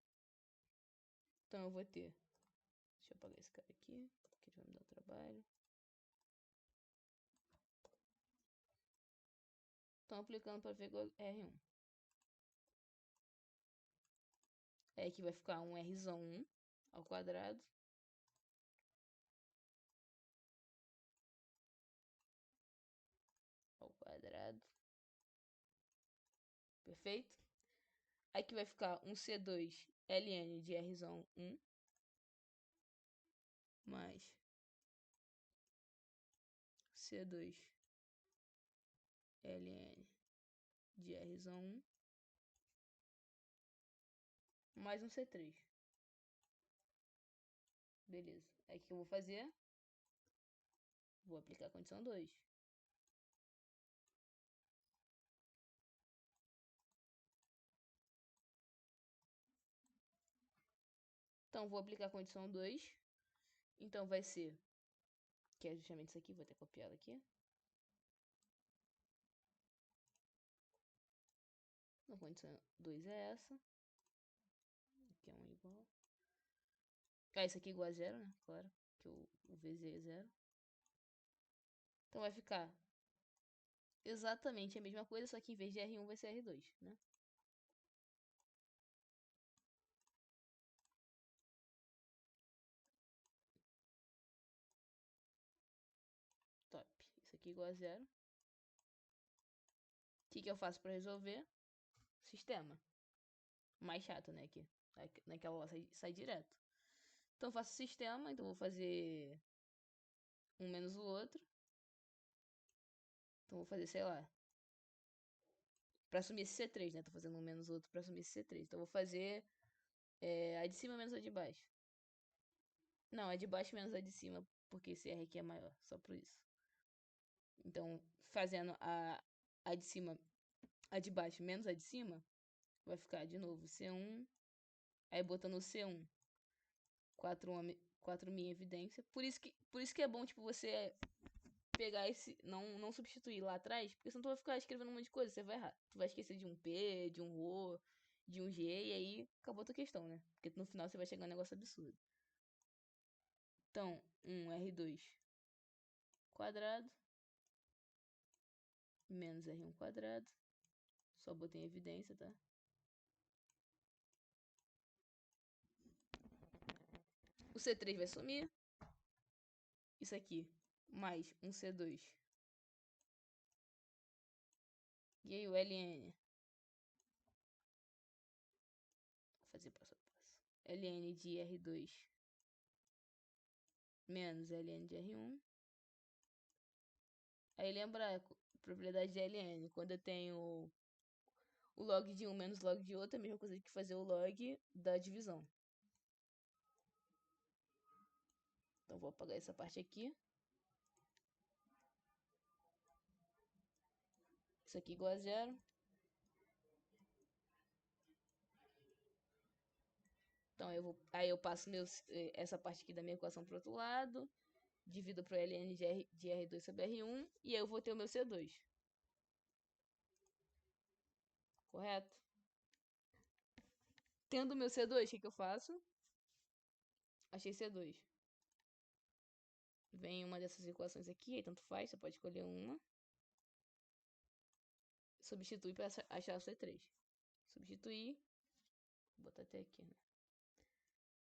Speaker 1: então eu vou ter... Deixa eu apagar esse cara aqui, que ele vai me dar trabalho. Então, aplicando pra V igual a R1. Aí aqui vai ficar um Rzão 1 ao quadrado. Ao quadrado. Perfeito? Aqui vai ficar um C2 ln de Rzão 1 mais C2 ln de Rzão 1 mais um C3. Beleza. Aí o que eu vou fazer? Vou aplicar a condição 2. Então, vou aplicar a condição 2. Então, vai ser... Que é justamente isso aqui. Vou até copiá-lo aqui. A condição 2 é essa. Aqui é 1 igual. Ah, isso aqui é igual a 0, né? Claro. Que o VZ é 0. Então, vai ficar exatamente a mesma coisa, só que em vez de R1 vai ser R2, né? Top. Isso aqui é igual a 0. O que eu faço para resolver? Sistema. Mais chato, né? Aqui. Naquela lá sai direto. Então eu faço sistema, então vou fazer um menos o outro. Então vou fazer, sei lá. Pra assumir esse C3, né? Tô fazendo um menos o outro pra assumir esse C3. Então eu vou fazer a de cima menos a de baixo. Não, a de baixo menos a de cima, porque esse R aqui é maior, só por isso. Então, fazendo a de cima, a de baixo menos a de cima, vai ficar de novo C1. Aí botando o C1, 4 minha evidência. Por isso que é bom, tipo, você pegar esse. Não substituir lá atrás, porque senão tu vai ficar escrevendo um monte de coisa, você vai errar. Tu vai esquecer de um P, de um O, de um G, e aí acabou a tua questão, né? Porque no final você vai chegar a um negócio absurdo. Então, um R2 quadrado menos R1 quadrado. Só botei em evidência, tá? O C3 vai sumir. Isso aqui, mais um C2. E aí o LN. Vou fazer passo a passo. LN de R2 menos LN de R1. Aí lembra a propriedade de LN. Quando eu tenho o log de um menos log de outro, é a mesma coisa que fazer o log da divisão. Então vou apagar essa parte aqui. Isso aqui igual a 0. Então aí eu passo essa parte aqui da minha equação para o outro lado. Divido para o ln de R2 sobre R1. E aí eu vou ter o meu C2. Correto? Tendo o meu C2, o que eu faço? Achei C2. Vem uma dessas equações aqui, aí tanto faz, você pode escolher uma. Substitui para achar o C3. Substituir. Vou botar até aqui, né?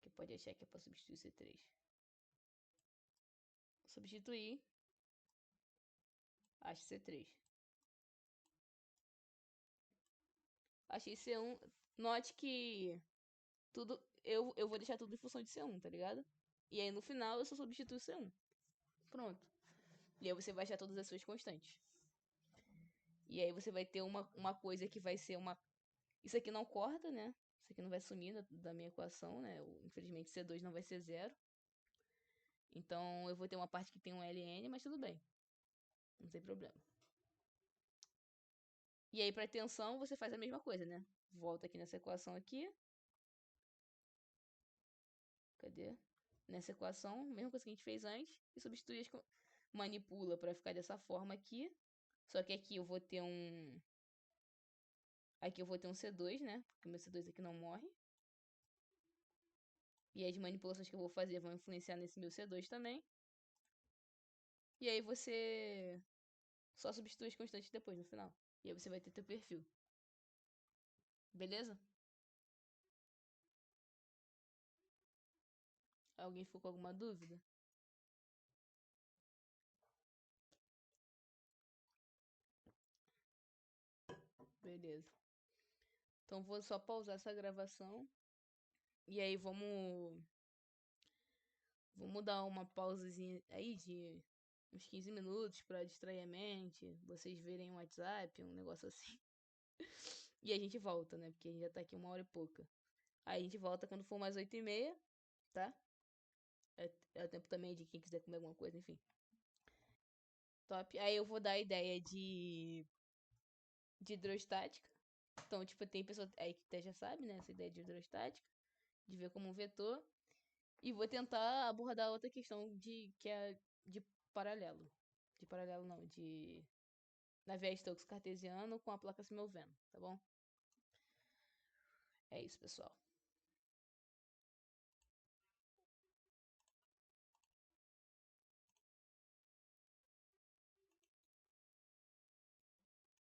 Speaker 1: Que pode achar que é para substituir o C3. Substituir. Acho C3. Achei C1. Note que tudo. Eu vou deixar tudo em função de C1, tá ligado? E aí no final eu só substituo C1. Pronto. E aí você vai achar todas as suas constantes. E aí você vai ter uma coisa que vai ser uma. Isso aqui não corta, né? Isso aqui não vai sumir da minha equação, né? Infelizmente C2 não vai ser zero. Então eu vou ter uma parte que tem um ln, mas tudo bem. Não tem problema. E aí, para tensão, você faz a mesma coisa, né? Volta aqui nessa equação aqui. Cadê? Nessa equação, mesma coisa que a gente fez antes. E substitui, manipula para ficar dessa forma aqui. Só que aqui eu vou ter um... Aqui eu vou ter um C2, né? Porque o meu C2 aqui não morre. E as manipulações que eu vou fazer vão influenciar nesse meu C2 também. E aí você só substitui as constantes depois, no final. E aí você vai ter teu perfil. Beleza? Alguém ficou com alguma dúvida? Beleza. Então vou só pausar essa gravação. E aí vamos dar uma pausazinha aí de uns 15 minutos pra distrair a mente, vocês verem um WhatsApp, um negócio assim. E a gente volta, né? Porque a gente já tá aqui 1h e pouca. Aí a gente volta quando for mais 8h30, tá? É o tempo também de quem quiser comer alguma coisa, enfim. Top. Aí eu vou dar a ideia de hidrostática. Então, tipo, tem pessoa aí que até já sabe, né? Essa ideia de hidrostática, de ver como um vetor. E vou tentar abordar outra questão que é de paralelo. De paralelo não, de Navier-Stokes cartesiano com a placa se movendo, tá bom? É isso, pessoal.